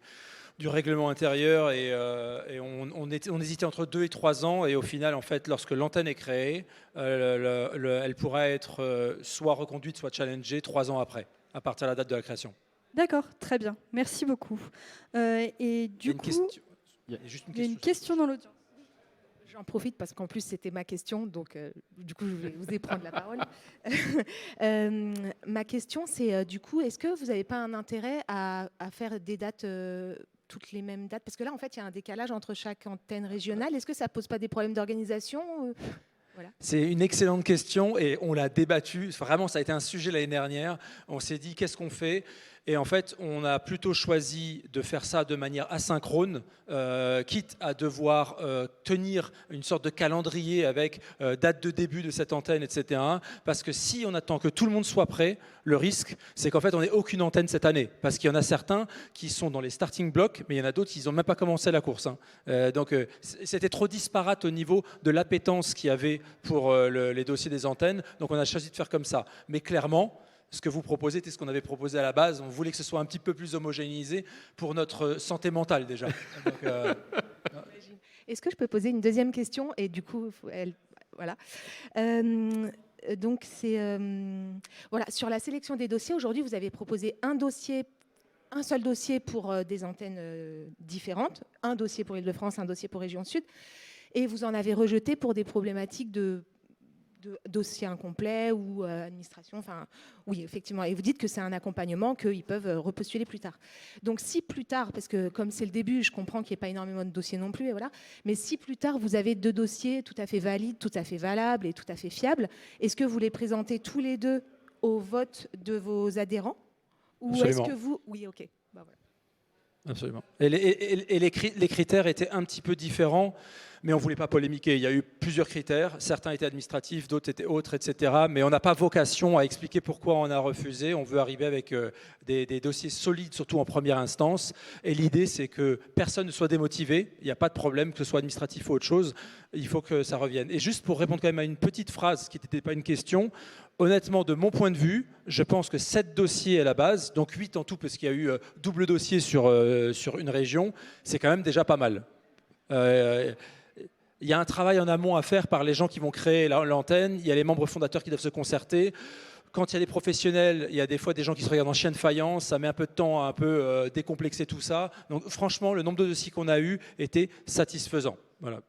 règlement intérieur et on hésitait entre 2 et 3 ans et au final, en fait, lorsque l'antenne est créée, elle pourra être soit reconduite, soit challengée 3 ans après, à partir de la date de la création. D'accord, très bien. Merci beaucoup. Et du coup, il y a une question dans l'audience. J'en profite parce qu'en plus c'était ma question, donc du coup je vais vous prendre la parole. Ma question c'est du coup, est-ce que vous n'avez pas un intérêt à faire des dates, toutes les mêmes dates? Parce que là en fait il y a un décalage entre chaque antenne régionale. Est-ce que ça pose pas des problèmes d'organisation? Voilà. C'est une excellente question et on l'a débattu. Vraiment, ça a été un sujet l'année dernière. On s'est dit qu'est-ce qu'on fait? Et en fait, on a plutôt choisi de faire ça de manière asynchrone, quitte à devoir tenir une sorte de calendrier avec date de début de cette antenne, etc. Parce que si on attend que tout le monde soit prêt, le risque, c'est qu'en fait, on n'ait aucune antenne cette année. Parce qu'il y en a certains qui sont dans les starting blocks, mais il y en a d'autres qui n'ont même pas commencé la course. Donc, c'était trop disparate au niveau de l'appétence qu'il y avait pour les dossiers des antennes. Donc, on a choisi de faire comme ça. Mais clairement, ce que vous proposez, c'est ce qu'on avait proposé à la base. On voulait que ce soit un petit peu plus homogénéisé pour notre santé mentale déjà. Donc, Est-ce que je peux poser une deuxième question? Et du coup, voilà. Donc, c'est voilà, sur la sélection des dossiers, aujourd'hui, vous avez proposé un seul dossier pour des antennes différentes, un dossier pour Île-de-France, un dossier pour Région Sud, et vous en avez rejeté pour des problématiques de dossiers incomplets ou administration. Enfin, oui, effectivement. Et vous dites que c'est un accompagnement, qu'ils peuvent repostuler plus tard. Donc, si plus tard, parce que comme c'est le début, je comprends qu'il n'y ait pas énormément de dossiers non plus, et voilà, mais si plus tard, vous avez 2 dossiers tout à fait valides, tout à fait valables et tout à fait fiables, est-ce que vous les présentez tous les 2 au vote de vos adhérents? Ou est-ce que vous... Oui, OK. Bah, voilà. Absolument. Et les critères étaient un petit peu différents, mais on ne voulait pas polémiquer. Il y a eu plusieurs critères. Certains étaient administratifs, d'autres étaient autres, etc. Mais on n'a pas vocation à expliquer pourquoi on a refusé. On veut arriver avec des dossiers solides, surtout en première instance. Et l'idée, c'est que personne ne soit démotivé. Il n'y a pas de problème, que ce soit administratif ou autre chose. Il faut que ça revienne. Et juste pour répondre quand même à une petite phrase qui n'était pas une question, honnêtement, de mon point de vue, je pense que 7 dossiers à la base, donc 8 en tout, parce qu'il y a eu double dossier sur une région, c'est quand même déjà pas mal. Il y a un travail en amont à faire par les gens qui vont créer l'antenne. Il y a les membres fondateurs qui doivent se concerter. Quand il y a des professionnels, il y a des fois des gens qui se regardent en chien de faïence. Ça met un peu de temps à un peu décomplexer tout ça. Donc franchement, le nombre de dossiers qu'on a eu était satisfaisant. Voilà.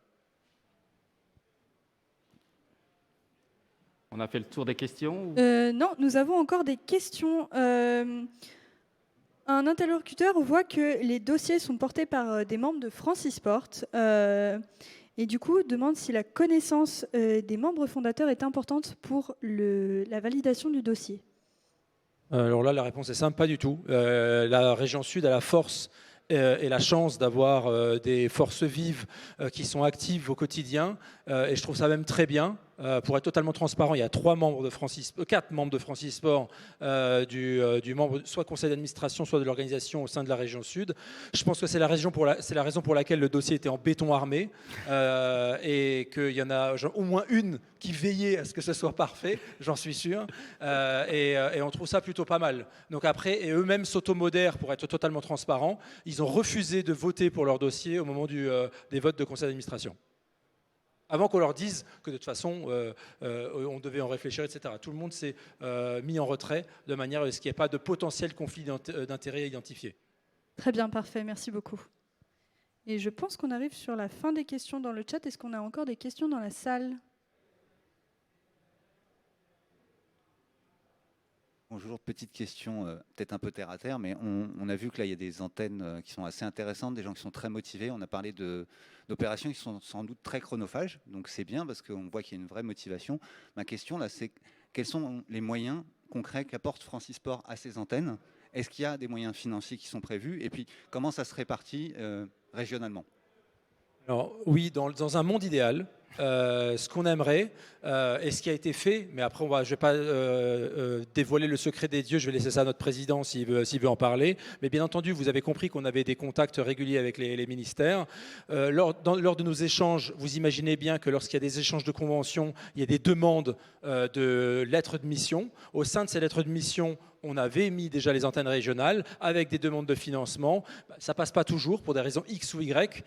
On a fait le tour des questions ou... Non, nous avons encore des questions. Un interlocuteur voit que les dossiers sont portés par des membres de Francisport et du coup demande si la connaissance des membres fondateurs est importante pour la validation du dossier. Alors là, la réponse est simple, pas du tout. La région Sud a la force et la chance d'avoir des forces vives qui sont actives au quotidien et je trouve ça même très bien. Pour être totalement transparent, il y a 4 membres de Francisport, du membre, soit conseil d'administration, soit de l'organisation au sein de la région Sud. Je pense que c'est la raison pour laquelle le dossier était en béton armé et qu'il y en a au moins une qui veillait à ce que ce soit parfait, j'en suis sûr. Et on trouve ça plutôt pas mal. Donc après, et eux-mêmes s'automodèrent pour être totalement transparents. Ils ont refusé de voter pour leur dossier au moment des votes de conseil d'administration. Avant qu'on leur dise que de toute façon, on devait en réfléchir, etc. Tout le monde s'est mis en retrait de manière à ce qu'il n'y ait pas de potentiel conflit d'intérêts identifié. Très bien, parfait, merci beaucoup. Et je pense qu'on arrive sur la fin des questions dans le chat. Est-ce qu'on a encore des questions dans la salle ? Bonjour, petite question, peut-être un peu terre à terre, mais on a vu que là, il y a des antennes qui sont assez intéressantes, des gens qui sont très motivés. On a parlé d'opérations qui sont sans doute très chronophages, donc c'est bien parce qu'on voit qu'il y a une vraie motivation. Ma question, là, c'est quels sont les moyens concrets qu'apporte Francisport à ces antennes ? Est-ce qu'il y a des moyens financiers qui sont prévus ? Et puis, comment ça se répartit régionalement ? Alors oui, dans un monde idéal, ce qu'on aimerait et ce qui a été fait, mais après je ne vais pas dévoiler le secret des dieux, je vais laisser ça à notre président s'il veut en parler, mais bien entendu vous avez compris qu'on avait des contacts réguliers avec les ministères. Lors de nos échanges, vous imaginez bien que lorsqu'il y a des échanges de conventions, il y a des demandes de lettres de mission. Au sein de ces lettres de mission, on avait mis déjà les antennes régionales avec des demandes de financement. Ça ne passe pas toujours pour des raisons X ou Y.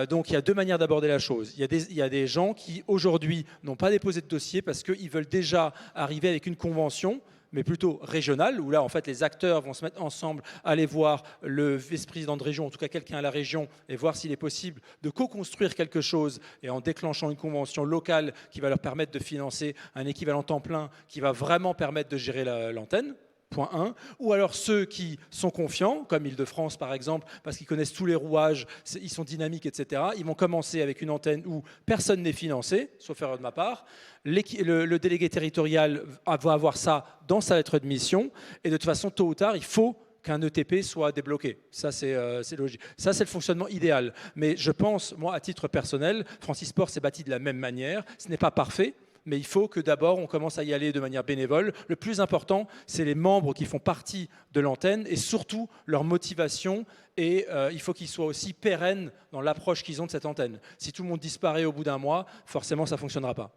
Donc il y a 2 manières d'aborder la chose. Il y a des gens qui aujourd'hui n'ont pas déposé de dossier parce qu'ils veulent déjà arriver avec une convention, mais plutôt régionale, où là, en fait, les acteurs vont se mettre ensemble, aller voir le vice-président de région, en tout cas quelqu'un à la région, et voir s'il est possible de co-construire quelque chose, et en déclenchant une convention locale qui va leur permettre de financer un équivalent temps plein qui va vraiment permettre de gérer l'antenne. Point 1, ou alors ceux qui sont confiants, comme Île-de-France par exemple, parce qu'ils connaissent tous les rouages, ils sont dynamiques, etc. Ils vont commencer avec une antenne où personne n'est financé, sauf erreur de ma part. Le délégué territorial va avoir ça dans sa lettre de mission, et de toute façon, tôt ou tard, il faut qu'un ETP soit débloqué. Ça, c'est logique. Ça, c'est le fonctionnement idéal. Mais je pense, moi, à titre personnel, Francisport s'est bâti de la même manière. Ce n'est pas parfait, mais il faut que d'abord on commence à y aller de manière bénévole. Le plus important, c'est les membres qui font partie de l'antenne et surtout leur motivation. Et il faut qu'ils soient aussi pérennes dans l'approche qu'ils ont de cette antenne. Si tout le monde disparaît au bout d'un mois, forcément, ça ne fonctionnera pas.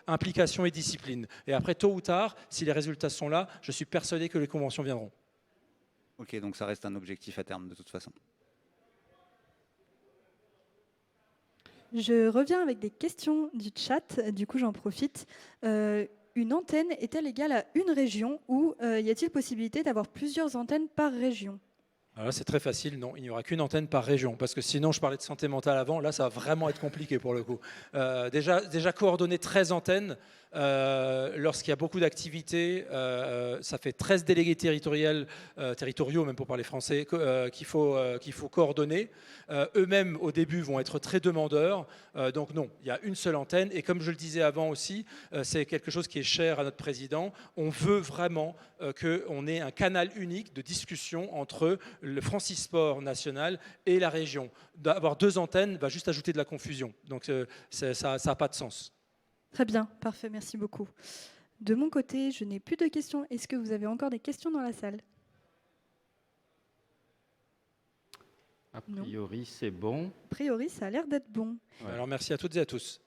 Implication et discipline. Et après, tôt ou tard, si les résultats sont là, je suis persuadé que les conventions viendront. Ok, donc ça reste un objectif à terme de toute façon. Je reviens avec des questions du chat, du coup j'en profite. Une antenne est-elle égale à une région ou y a-t-il possibilité d'avoir plusieurs antennes par région? Alors là, c'est très facile, non, il n'y aura qu'une antenne par région, parce que sinon, je parlais de santé mentale avant, là, ça va vraiment être compliqué pour le coup. Déjà coordonner 13 antennes, lorsqu'il y a beaucoup d'activités, ça fait 13 délégués territoriaux, même pour parler français, qu'il faut coordonner. Eux-mêmes, au début, vont être très demandeurs, donc non, il y a une seule antenne, et comme je le disais avant aussi, c'est quelque chose qui est cher à notre président, on veut vraiment qu'on ait un canal unique de discussion entre le Francisport national et la région. D'avoir 2 antennes va juste ajouter de la confusion. Donc ça n'a pas de sens. Très bien, parfait, merci beaucoup. De mon côté, je n'ai plus de questions. Est-ce que vous avez encore des questions dans la salle? A priori, c'est bon. A priori, ça a l'air d'être bon. Ouais. Alors merci à toutes et à tous.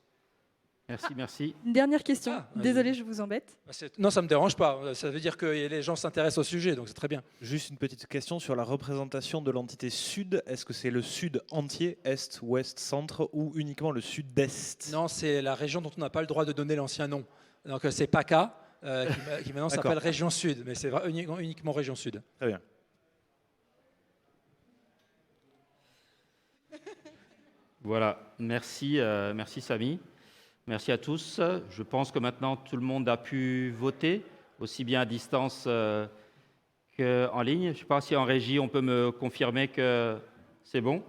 Merci. Une dernière question. Désolée, je vous embête. Non, ça ne me dérange pas. Ça veut dire que les gens s'intéressent au sujet, donc c'est très bien. Juste une petite question sur la représentation de l'entité sud. Est-ce que c'est le sud entier, est, ouest, centre, ou uniquement le sud-est? Non, c'est la région dont on n'a pas le droit de donner l'ancien nom. Donc c'est PACA, qui maintenant s'appelle Région Sud, mais c'est uniquement Région Sud. Très bien. Voilà, merci Samy. Merci à tous. Je pense que maintenant tout le monde a pu voter, aussi bien à distance qu'en ligne. Je ne sais pas si en régie on peut me confirmer que c'est bon.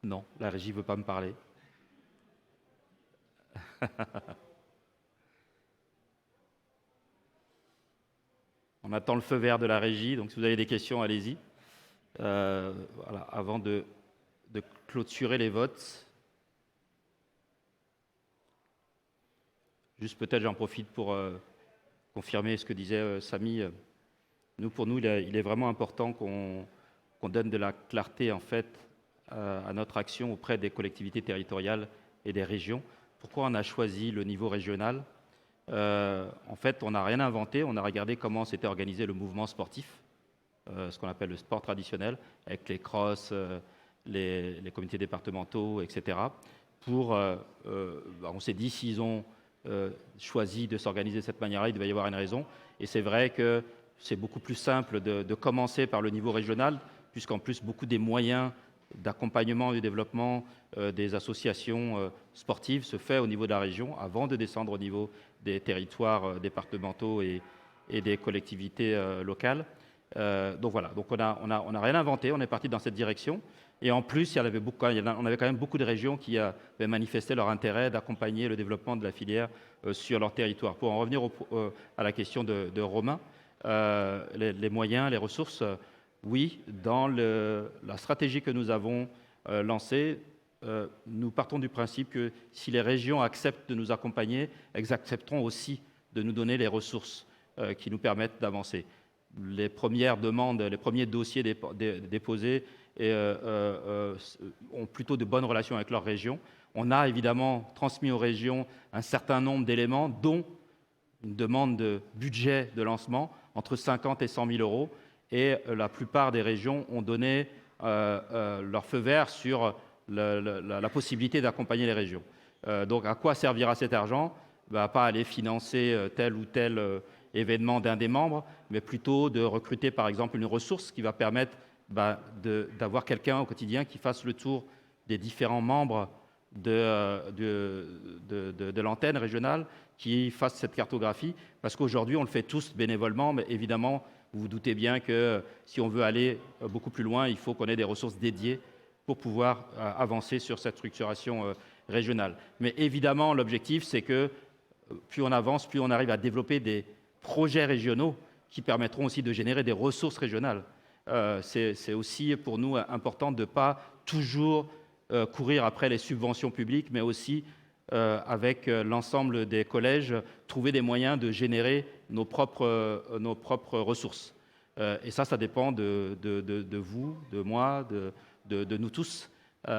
Non, la régie ne veut pas me parler. On attend le feu vert de la régie, donc si vous avez des questions, allez-y. Voilà, avant de clôturer les votes. Juste peut-être j'en profite pour confirmer ce que disait Samy. Pour nous, il est vraiment important qu'on donne de la clarté en fait à notre action auprès des collectivités territoriales et des régions. Pourquoi on a choisi le niveau régional? En fait, on n'a rien inventé, on a regardé comment s'était organisé le mouvement sportif, ce qu'on appelle le sport traditionnel, avec les crosses, les comités départementaux, etc. On s'est dit, s'ils ont choisi de s'organiser de cette manière-là, il devait y avoir une raison. Et c'est vrai que c'est beaucoup plus simple de commencer par le niveau régional, puisqu'en plus, beaucoup des moyens d'accompagnement et de développement des associations sportives se fait au niveau de la région, avant de descendre au niveau des territoires départementaux et des collectivités locales. Donc voilà, donc on n'a rien inventé, on est parti dans cette direction. Et en plus, on avait quand même beaucoup de régions qui avaient manifesté leur intérêt d'accompagner le développement de la filière sur leur territoire. Pour en revenir à la question de Romain, les moyens, les ressources, oui, dans la stratégie que nous avons lancée, nous partons du principe que si les régions acceptent de nous accompagner, elles accepteront aussi de nous donner les ressources qui nous permettent d'avancer. Les premières demandes, les premiers dossiers déposés ont plutôt de bonnes relations avec leurs régions. On a évidemment transmis aux régions un certain nombre d'éléments, dont une demande de budget de lancement entre 50 et 100 000 euros. Et la plupart des régions ont donné leur feu vert sur la possibilité d'accompagner les régions. Donc à quoi servira cet argent? Pas aller financer tel ou tel événement d'un des membres, mais plutôt de recruter par exemple une ressource qui va permettre d'avoir quelqu'un au quotidien qui fasse le tour des différents membres de l'antenne régionale, qui fasse cette cartographie, parce qu'aujourd'hui on le fait tous bénévolement, mais évidemment vous vous doutez bien que si on veut aller beaucoup plus loin, il faut qu'on ait des ressources dédiées pour pouvoir avancer sur cette structuration régionale. Mais évidemment, l'objectif, c'est que plus on avance, plus on arrive à développer des projets régionaux qui permettront aussi de générer des ressources régionales. C'est aussi pour nous important de ne pas toujours courir après les subventions publiques, mais aussi avec l'ensemble des collèges, trouver des moyens de générer nos propres ressources. Et ça dépend de vous, de moi, de nous tous. On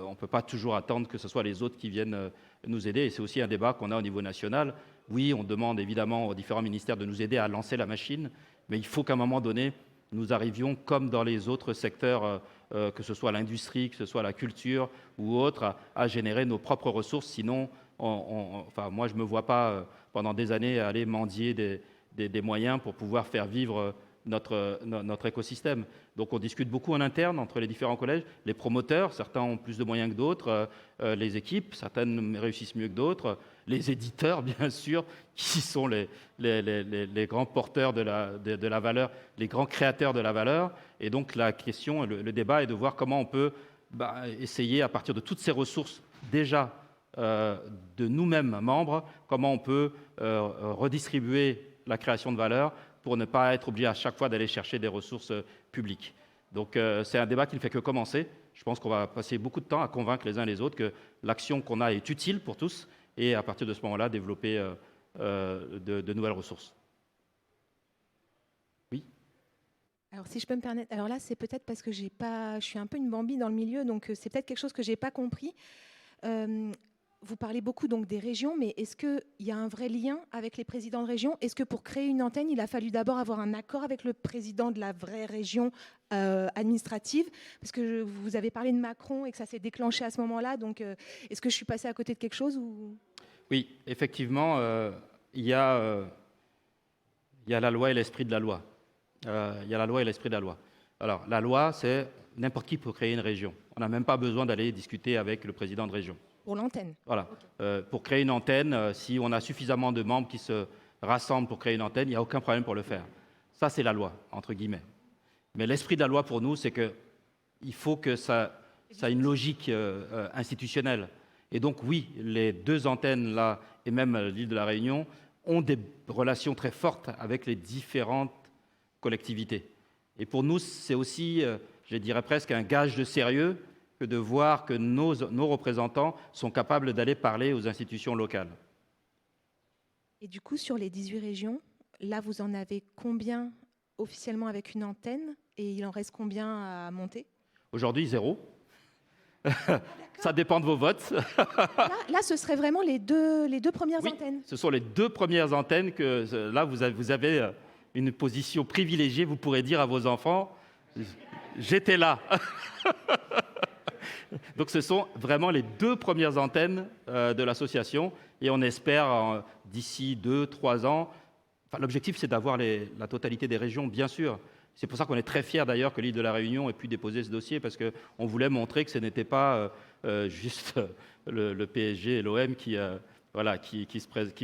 ne peut pas toujours attendre que ce soit les autres qui viennent nous aider. Et c'est aussi un débat qu'on a au niveau national. oui, on demande évidemment aux différents ministères de nous aider à lancer la machine, mais il faut qu'à un moment donné, nous arrivions, comme dans les autres secteurs, que ce soit l'industrie, que ce soit la culture ou autre, à générer nos propres ressources. Sinon, enfin, moi, je ne me vois pas pendant des années aller mendier des moyens pour pouvoir faire vivre notre écosystème. Donc on discute beaucoup en interne entre les différents collèges, les promoteurs, certains ont plus de moyens que d'autres, les équipes, certaines réussissent mieux que d'autres, les éditeurs bien sûr, qui sont les grands porteurs de la valeur, les grands créateurs de la valeur. Et donc la question, le débat est de voir comment on peut essayer à partir de toutes ces ressources déjà de nous-mêmes membres, comment on peut redistribuer la création de valeur pour ne pas être obligé à chaque fois d'aller chercher des ressources publiques. Donc c'est un débat qui ne fait que commencer. Je pense qu'on va passer beaucoup de temps à convaincre les uns les autres que l'action qu'on a est utile pour tous et à partir de ce moment-là, développer de nouvelles ressources. Oui. Alors si je peux me permettre, alors là c'est peut-être parce que je suis un peu une Bambi dans le milieu, donc c'est peut-être quelque chose que j'ai pas compris. Vous parlez beaucoup donc des régions, mais est-ce qu'il y a un vrai lien avec les présidents de région? Est-ce que pour créer une antenne, il a fallu d'abord avoir un accord avec le président de la vraie région administrative? Parce que vous avez parlé de Macron et que ça s'est déclenché à ce moment-là, donc est-ce que je suis passée à côté de quelque chose ou... Oui, effectivement, il y a la loi et l'esprit de la loi. Il y a la loi et l'esprit de la loi. Alors, la loi, c'est n'importe qui peut créer une région. On n'a même pas besoin d'aller discuter avec le président de région. Pour l'antenne. Voilà. Pour créer une antenne, si on a suffisamment de membres qui se rassemblent pour créer une antenne, il n'y a aucun problème pour le faire. Ça, c'est la loi, entre guillemets. Mais l'esprit de la loi pour nous, c'est qu'il faut que ça ait une logique institutionnelle. Et donc, oui, les deux antennes, là, et même l'île de la Réunion, ont des relations très fortes avec les différentes collectivités. Et pour nous, c'est aussi, je dirais presque, un gage de sérieux que de voir que nos représentants sont capables d'aller parler aux institutions locales. Et du coup, sur les 18 régions, là, vous en avez combien officiellement avec une antenne et il en reste combien à monter? Aujourd'hui, 0. Ça dépend de vos votes. Là, ce serait vraiment les deux premières antennes. Ce sont les 2 premières antennes que, là, vous avez une position privilégiée. Vous pourrez dire à vos enfants, j'étais là. Donc ce sont vraiment les 2 premières antennes de l'association et on espère d'ici 2-3 ans, l'objectif c'est d'avoir la totalité des régions, bien sûr. C'est pour ça qu'on est très fiers d'ailleurs que l'île de la Réunion ait pu déposer ce dossier parce qu'on voulait montrer que ce n'était pas juste le PSG et l'OM qui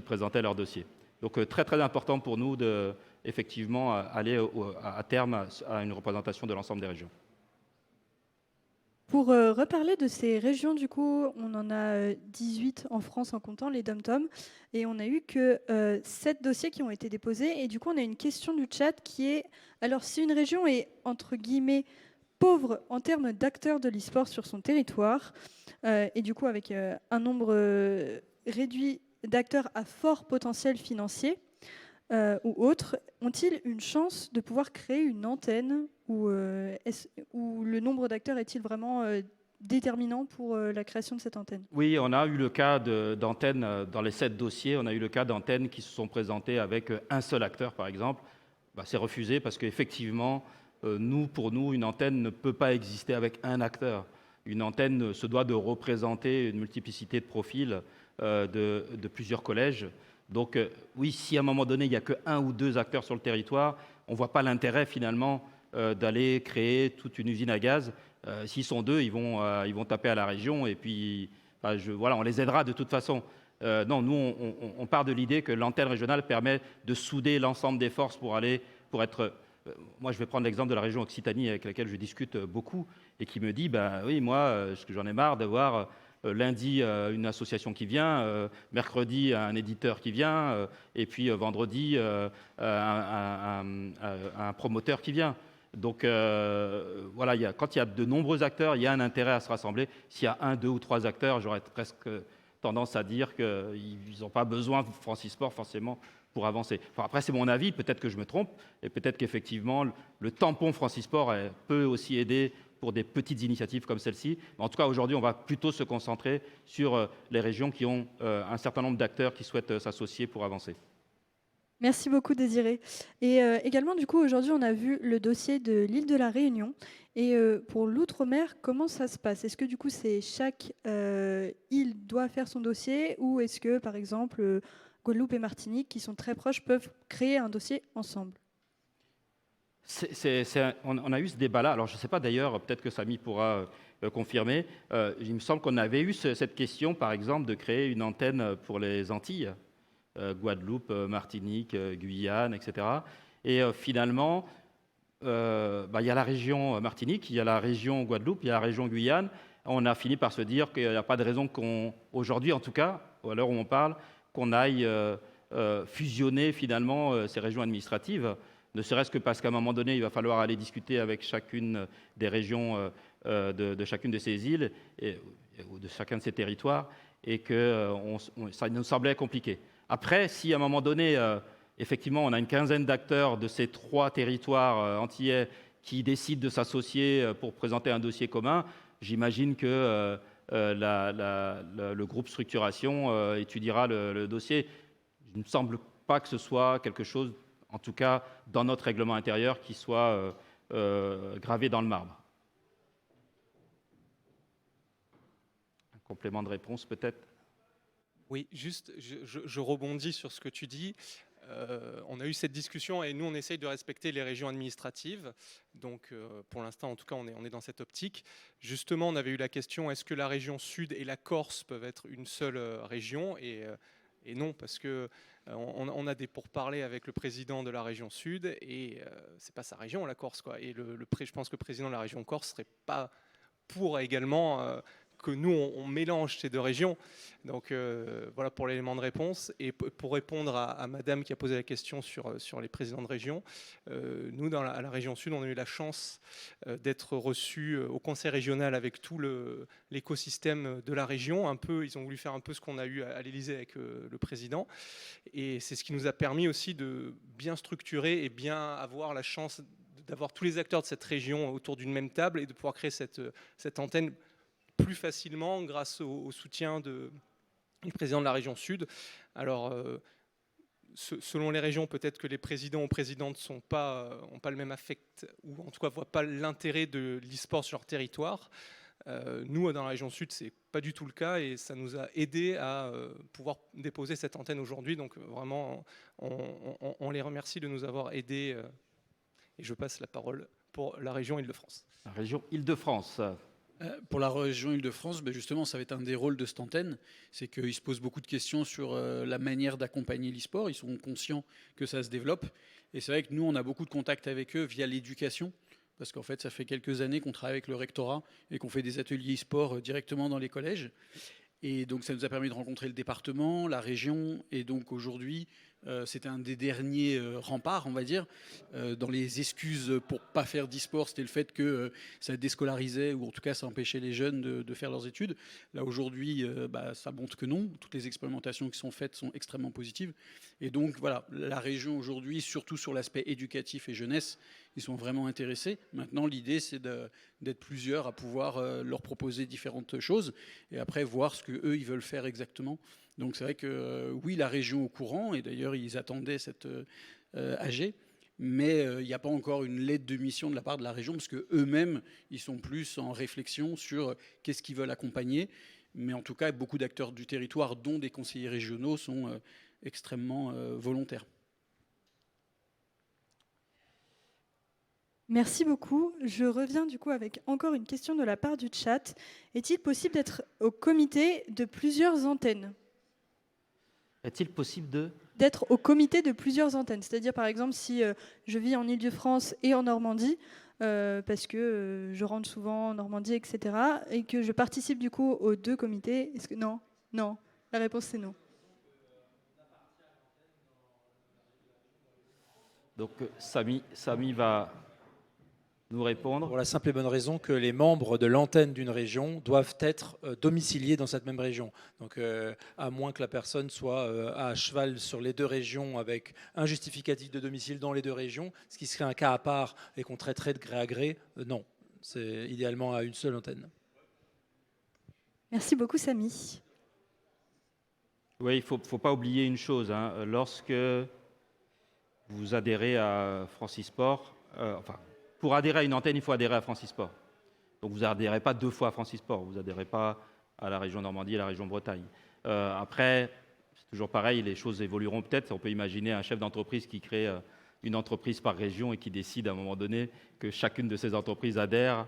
présentaient leur dossier. Donc très très important pour nous de effectivement aller à terme à une représentation de l'ensemble des régions. Pour reparler de ces régions, du coup, on en a 18 en France en comptant les dom-toms, et on a eu que 7 dossiers qui ont été déposés. Et du coup, on a une question du chat qui est, alors si une région est, entre guillemets, pauvre en termes d'acteurs de l'e-sport sur son territoire, et du coup avec un nombre réduit d'acteurs à fort potentiel financier, ou autres, ont-ils une chance de pouvoir créer une antenne ou le nombre d'acteurs est-il vraiment déterminant pour la création de cette antenne? Oui, on a eu le cas d'antennes dans les 7 dossiers. On a eu le cas d'antennes qui se sont présentées avec un seul acteur, par exemple. C'est refusé parce qu'effectivement, pour nous, une antenne ne peut pas exister avec un acteur. Une antenne se doit de représenter une multiplicité de profils de plusieurs collèges. Donc oui, si à un moment donné, il n'y a que 1 ou 2 acteurs sur le territoire, on ne voit pas l'intérêt finalement d'aller créer toute une usine à gaz. S'ils sont 2, ils vont taper à la région et puis on les aidera de toute façon. Non, nous, on part de l'idée que l'antenne régionale permet de souder l'ensemble des forces pour être... moi, je vais prendre l'exemple de la région Occitanie avec laquelle je discute beaucoup et qui me dit, oui, moi, j'en ai marre de voir... lundi, une association qui vient, mercredi, un éditeur qui vient, et puis vendredi, un promoteur qui vient. Donc voilà, quand il y a de nombreux acteurs, il y a un intérêt à se rassembler. S'il y a 1, 2 ou 3 acteurs, j'aurais presque tendance à dire qu'ils n'ont pas besoin de Francisport forcément pour avancer. Enfin, après, c'est mon avis, peut-être que je me trompe, et peut-être qu'effectivement, le tampon Francisport peut aussi aider pour des petites initiatives comme celle-ci. En tout cas, aujourd'hui, on va plutôt se concentrer sur les régions qui ont un certain nombre d'acteurs qui souhaitent s'associer pour avancer. Merci beaucoup, Désiré. Et également, du coup, aujourd'hui, on a vu le dossier de l'île de la Réunion. Et pour l'outre-mer, comment ça se passe? Est-ce que, du coup, c'est chaque île doit faire son dossier, ou est-ce que, par exemple, Guadeloupe et Martinique, qui sont très proches, peuvent créer un dossier ensemble? On a eu ce débat-là. Alors, je ne sais pas d'ailleurs, peut-être que Samy pourra confirmer. Il me semble qu'on avait eu cette question, par exemple, de créer une antenne pour les Antilles. Guadeloupe, Martinique, Guyane, etc. Et finalement, il y a la région Martinique, il y a la région Guadeloupe, il y a la région Guyane. On a fini par se dire qu'il n'y a pas de raison aujourd'hui en tout cas, à l'heure où on parle, qu'on aille fusionner finalement ces régions administratives, ne serait-ce que parce qu'à un moment donné, il va falloir aller discuter avec chacune des régions de chacune de ces îles ou de chacun de ces territoires, et que ça nous semblait compliqué. Après, si à un moment donné, effectivement, on a une quinzaine d'acteurs de ces 3 territoires antillais qui décident de s'associer pour présenter un dossier commun, j'imagine que le groupe structuration étudiera le dossier. Il ne me semble pas que ce soit quelque chose, en tout cas dans notre règlement intérieur, qui soit gravé dans le marbre. Un complément de réponse peut-être? Oui, juste, je rebondis sur ce que tu dis. On a eu cette discussion et nous, on essaye de respecter les régions administratives. Donc, pour l'instant, en tout cas, on est dans cette optique. Justement, on avait eu la question, est-ce que la région Sud et la Corse peuvent être une seule région? Et non, parce que on a des pourparlers avec le président de la région Sud et c'est pas sa région, la Corse, quoi. Et je pense que le président de la région Corse serait pas pour également que nous, on mélange ces 2 régions. Donc voilà pour l'élément de réponse. Et pour répondre à madame qui a posé la question sur les présidents de région, nous, à la région Sud, on a eu la chance d'être reçus au conseil régional avec tout l'écosystème de la région. Ils ont voulu faire un peu ce qu'on a eu à l'Élysée avec le président. Et c'est ce qui nous a permis aussi de bien structurer et bien avoir la chance d'avoir tous les acteurs de cette région autour d'une même table et de pouvoir créer cette antenne plus facilement grâce au soutien du président de la région Sud. Alors, selon les régions, peut-être que les présidents ou présidentes n'ont pas le même affect, ou en tout cas ne voient pas l'intérêt de l'e-sport sur leur territoire. Nous, dans la région Sud, ce n'est pas du tout le cas et ça nous a aidé à pouvoir déposer cette antenne aujourd'hui. Donc vraiment, on les remercie de nous avoir aidés. Et je passe la parole pour la région Île-de-France. La région Île-de-France. Pour la région Île-de-France, justement, ça va être un des rôles de cette antenne, c'est qu'ils se posent beaucoup de questions sur la manière d'accompagner l'e-sport. Ils sont conscients que ça se développe. Et c'est vrai que nous, on a beaucoup de contacts avec eux via l'éducation, parce qu'en fait, ça fait quelques années qu'on travaille avec le rectorat et qu'on fait des ateliers e-sport directement dans les collèges. Et donc, ça nous a permis de rencontrer le département, la région. Et donc, aujourd'hui, c'était un des derniers remparts, on va dire. Dans les excuses pour ne pas faire d'e-sport, c'était le fait que ça déscolarisait, ou en tout cas, ça empêchait les jeunes de faire leurs études. Là, aujourd'hui, ça montre que non. Toutes les expérimentations qui sont faites sont extrêmement positives. Et donc, voilà, la région aujourd'hui, surtout sur l'aspect éducatif et jeunesse, ils sont vraiment intéressés. Maintenant, l'idée, c'est d'être plusieurs à pouvoir leur proposer différentes choses et après voir ce qu'eux, ils veulent faire exactement. Donc, c'est vrai que oui, la région est au courant, et d'ailleurs, ils attendaient cette AG, mais il n'y a pas encore une lettre de mission de la part de la région, parce qu'eux-mêmes, ils sont plus en réflexion sur qu'est-ce qu'ils veulent accompagner. Mais en tout cas, beaucoup d'acteurs du territoire, dont des conseillers régionaux, sont extrêmement volontaires. Merci beaucoup. Je reviens du coup avec encore une question de la part du chat. Est-il possible d'être au comité de plusieurs antennes? Est-il possible d'être au comité de plusieurs antennes? C'est-à-dire, par exemple, si je vis en Île-de-France et en Normandie, parce que je rentre souvent en Normandie, etc., et que je participe du coup aux 2 comités, est-ce que non? Non. La réponse, c'est non. Donc, Samy va nous répondre. Pour la simple et bonne raison que les membres de l'antenne d'une région doivent être domiciliés dans cette même région. Donc, à moins que la personne soit à cheval sur les 2 régions avec un justificatif de domicile dans les 2 régions, ce qui serait un cas à part et qu'on traiterait de gré à gré, non. C'est idéalement à une seule antenne. Merci beaucoup, Samy. Oui, il ne faut pas oublier une chose. Hein. Lorsque vous adhérez à Francisport, pour adhérer à une antenne, il faut adhérer à Francisport. Donc vous n'adhérez pas 2 fois à Francisport, vous n'adhérez pas à la région Normandie et à la région Bretagne. Après, c'est toujours pareil, les choses évolueront peut-être. On peut imaginer un chef d'entreprise qui crée une entreprise par région et qui décide à un moment donné que chacune de ces entreprises adhère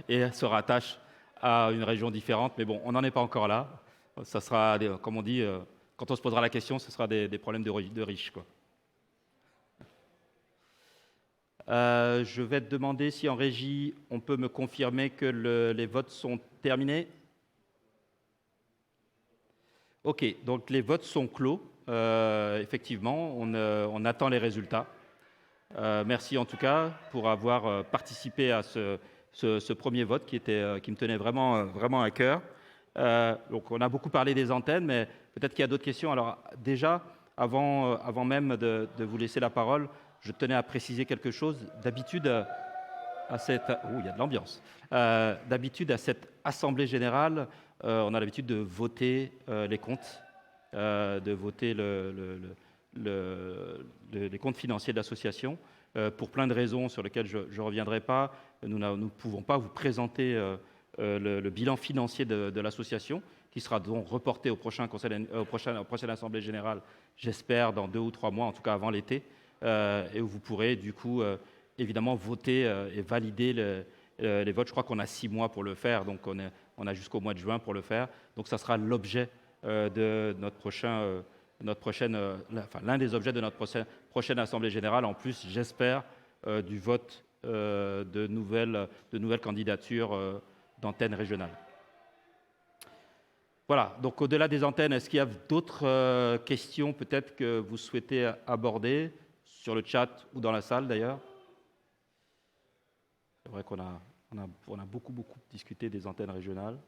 et se rattache à une région différente. Mais bon, on n'en est pas encore là. Ça sera, comme on dit, quand on se posera la question, ce sera des problèmes de riches, quoi. Je vais te demander si en régie, on peut me confirmer que les votes sont terminés. OK, donc les votes sont clos. Effectivement, on attend les résultats. Merci en tout cas pour avoir participé à ce premier vote qui me tenait vraiment à cœur. Donc on a beaucoup parlé des antennes, mais peut-être qu'il y a d'autres questions. Alors déjà, avant même de vous laisser la parole, je tenais à préciser quelque chose. D'habitude, il y a de l'ambiance. D'habitude, à cette assemblée générale, on a l'habitude de voter les comptes, de voter les comptes financiers de l'association. Pour plein de raisons sur lesquelles je ne reviendrai pas, nous ne pouvons pas vous présenter le bilan financier de l'association, qui sera donc reporté au prochaine assemblée générale, j'espère, dans 2 ou 3 mois, en tout cas avant l'été. Et où vous pourrez du coup évidemment voter et valider les votes. Je crois qu'on a 6 mois pour le faire, donc on a jusqu'au mois de juin pour le faire. Donc ça sera l'objet de l'un des objets de notre prochaine assemblée générale. En plus, j'espère, du vote de nouvelles candidatures d'antennes régionales. Voilà, donc au-delà des antennes, est-ce qu'il y a d'autres questions peut-être que vous souhaitez aborder sur le chat ou dans la salle d'ailleurs? C'est vrai qu'on a beaucoup discuté des antennes régionales.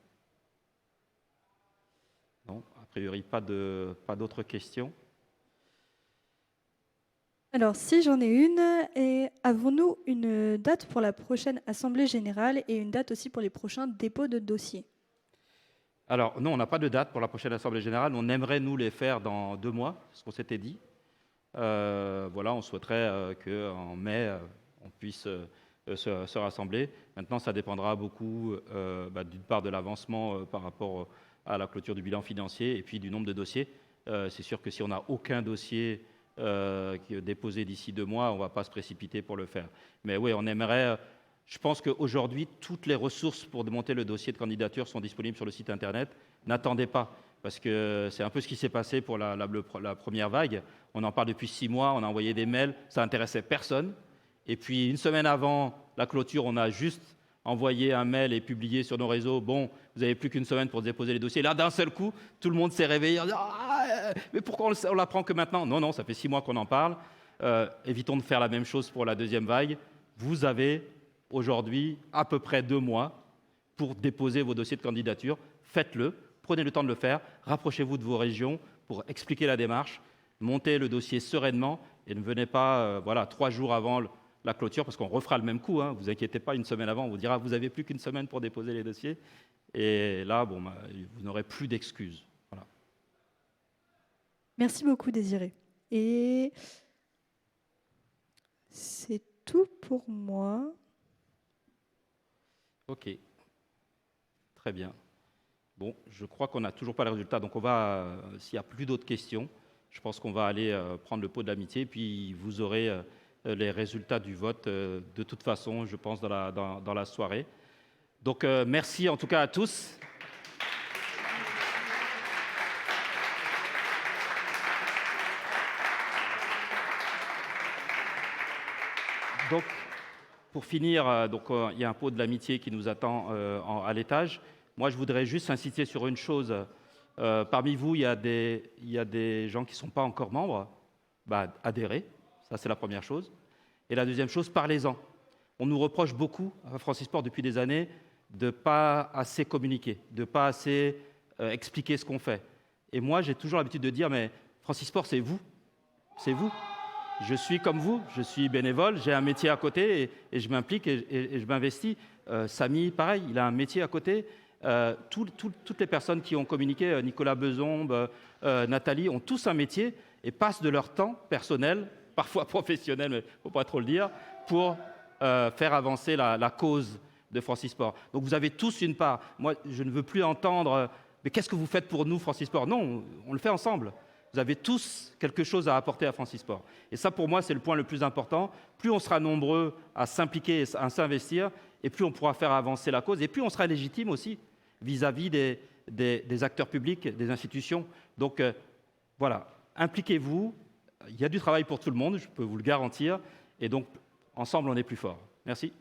Non, a priori pas d'autres questions. Alors, si j'en ai une, et avons-nous une date pour la prochaine Assemblée générale et une date aussi pour les prochains dépôts de dossiers? Alors, non, on n'a pas de date pour la prochaine Assemblée générale. On aimerait, nous, les faire dans 2 mois, ce qu'on s'était dit. Voilà, on souhaiterait qu'en mai, on puisse se rassembler. Maintenant, ça dépendra beaucoup, d'une part, de l'avancement par rapport à la clôture du bilan financier et puis du nombre de dossiers. C'est sûr que si on n'a aucun dossier déposé d'ici 2 mois, on ne va pas se précipiter pour le faire. Mais oui, on aimerait... Je pense qu'aujourd'hui, toutes les ressources pour monter le dossier de candidature sont disponibles sur le site Internet. N'attendez pas, parce que c'est un peu ce qui s'est passé pour la première vague. On en parle depuis 6 mois, on a envoyé des mails, ça n'intéressait personne. Et puis, une semaine avant la clôture, on a juste envoyé un mail et publié sur nos réseaux, bon, vous n'avez plus qu'une semaine pour déposer les dossiers. Là, d'un seul coup, tout le monde s'est réveillé. Mais pourquoi on l'apprend que maintenant? Non, ça fait 6 mois qu'on en parle. Évitons de faire la même chose pour la deuxième vague. Vous avez aujourd'hui à peu près 2 mois pour déposer vos dossiers de candidature. Faites-le, prenez le temps de le faire, rapprochez-vous de vos régions pour expliquer la démarche, montez le dossier sereinement et ne venez pas 3 jours avant la clôture, parce qu'on refera le même coup, hein. Vous inquiétez pas, une semaine avant, on vous dira vous n'avez plus qu'une semaine pour déposer les dossiers. Et là, vous n'aurez plus d'excuses. Voilà. Merci beaucoup, Désiré. Et c'est tout pour moi. Ok, très bien. Bon, je crois qu'on n'a toujours pas le résultat, donc on va, s'il n'y a plus d'autres questions, je pense qu'on va aller prendre le pot de l'amitié, puis vous aurez les résultats du vote de toute façon, je pense, dans la soirée. Donc merci en tout cas à tous. Donc, pour finir, il y a un pot de l'amitié qui nous attend à l'étage. Moi, je voudrais juste insister sur une chose. Parmi vous, il y a des gens qui ne sont pas encore membres. Adhérez, ça c'est la première chose. Et la deuxième chose, parlez-en. On nous reproche beaucoup à Francisport depuis des années de ne pas assez communiquer, de ne pas assez expliquer ce qu'on fait. Et moi, j'ai toujours l'habitude de dire, mais Francisport, c'est vous. C'est vous. Je suis comme vous, je suis bénévole, j'ai un métier à côté et je m'implique et je m'investis. Samy, pareil, il a un métier à côté. Toutes les personnes qui ont communiqué, Nicolas Bezombe, Nathalie, ont tous un métier et passent de leur temps personnel, parfois professionnel, mais il ne faut pas trop le dire, pour faire avancer la cause de Francisport. Donc vous avez tous une part. Moi, je ne veux plus entendre « mais qu'est-ce que vous faites pour nous, Francisport ?» Non, on le fait ensemble. Vous avez tous quelque chose à apporter à Francisport. Et ça, pour moi, c'est le point le plus important. Plus on sera nombreux à s'impliquer, à s'investir, et plus on pourra faire avancer la cause, et plus on sera légitime aussi vis-à-vis des acteurs publics, des institutions. Donc voilà, impliquez-vous. Il y a du travail pour tout le monde, je peux vous le garantir. Et donc, ensemble, on est plus fort. Merci.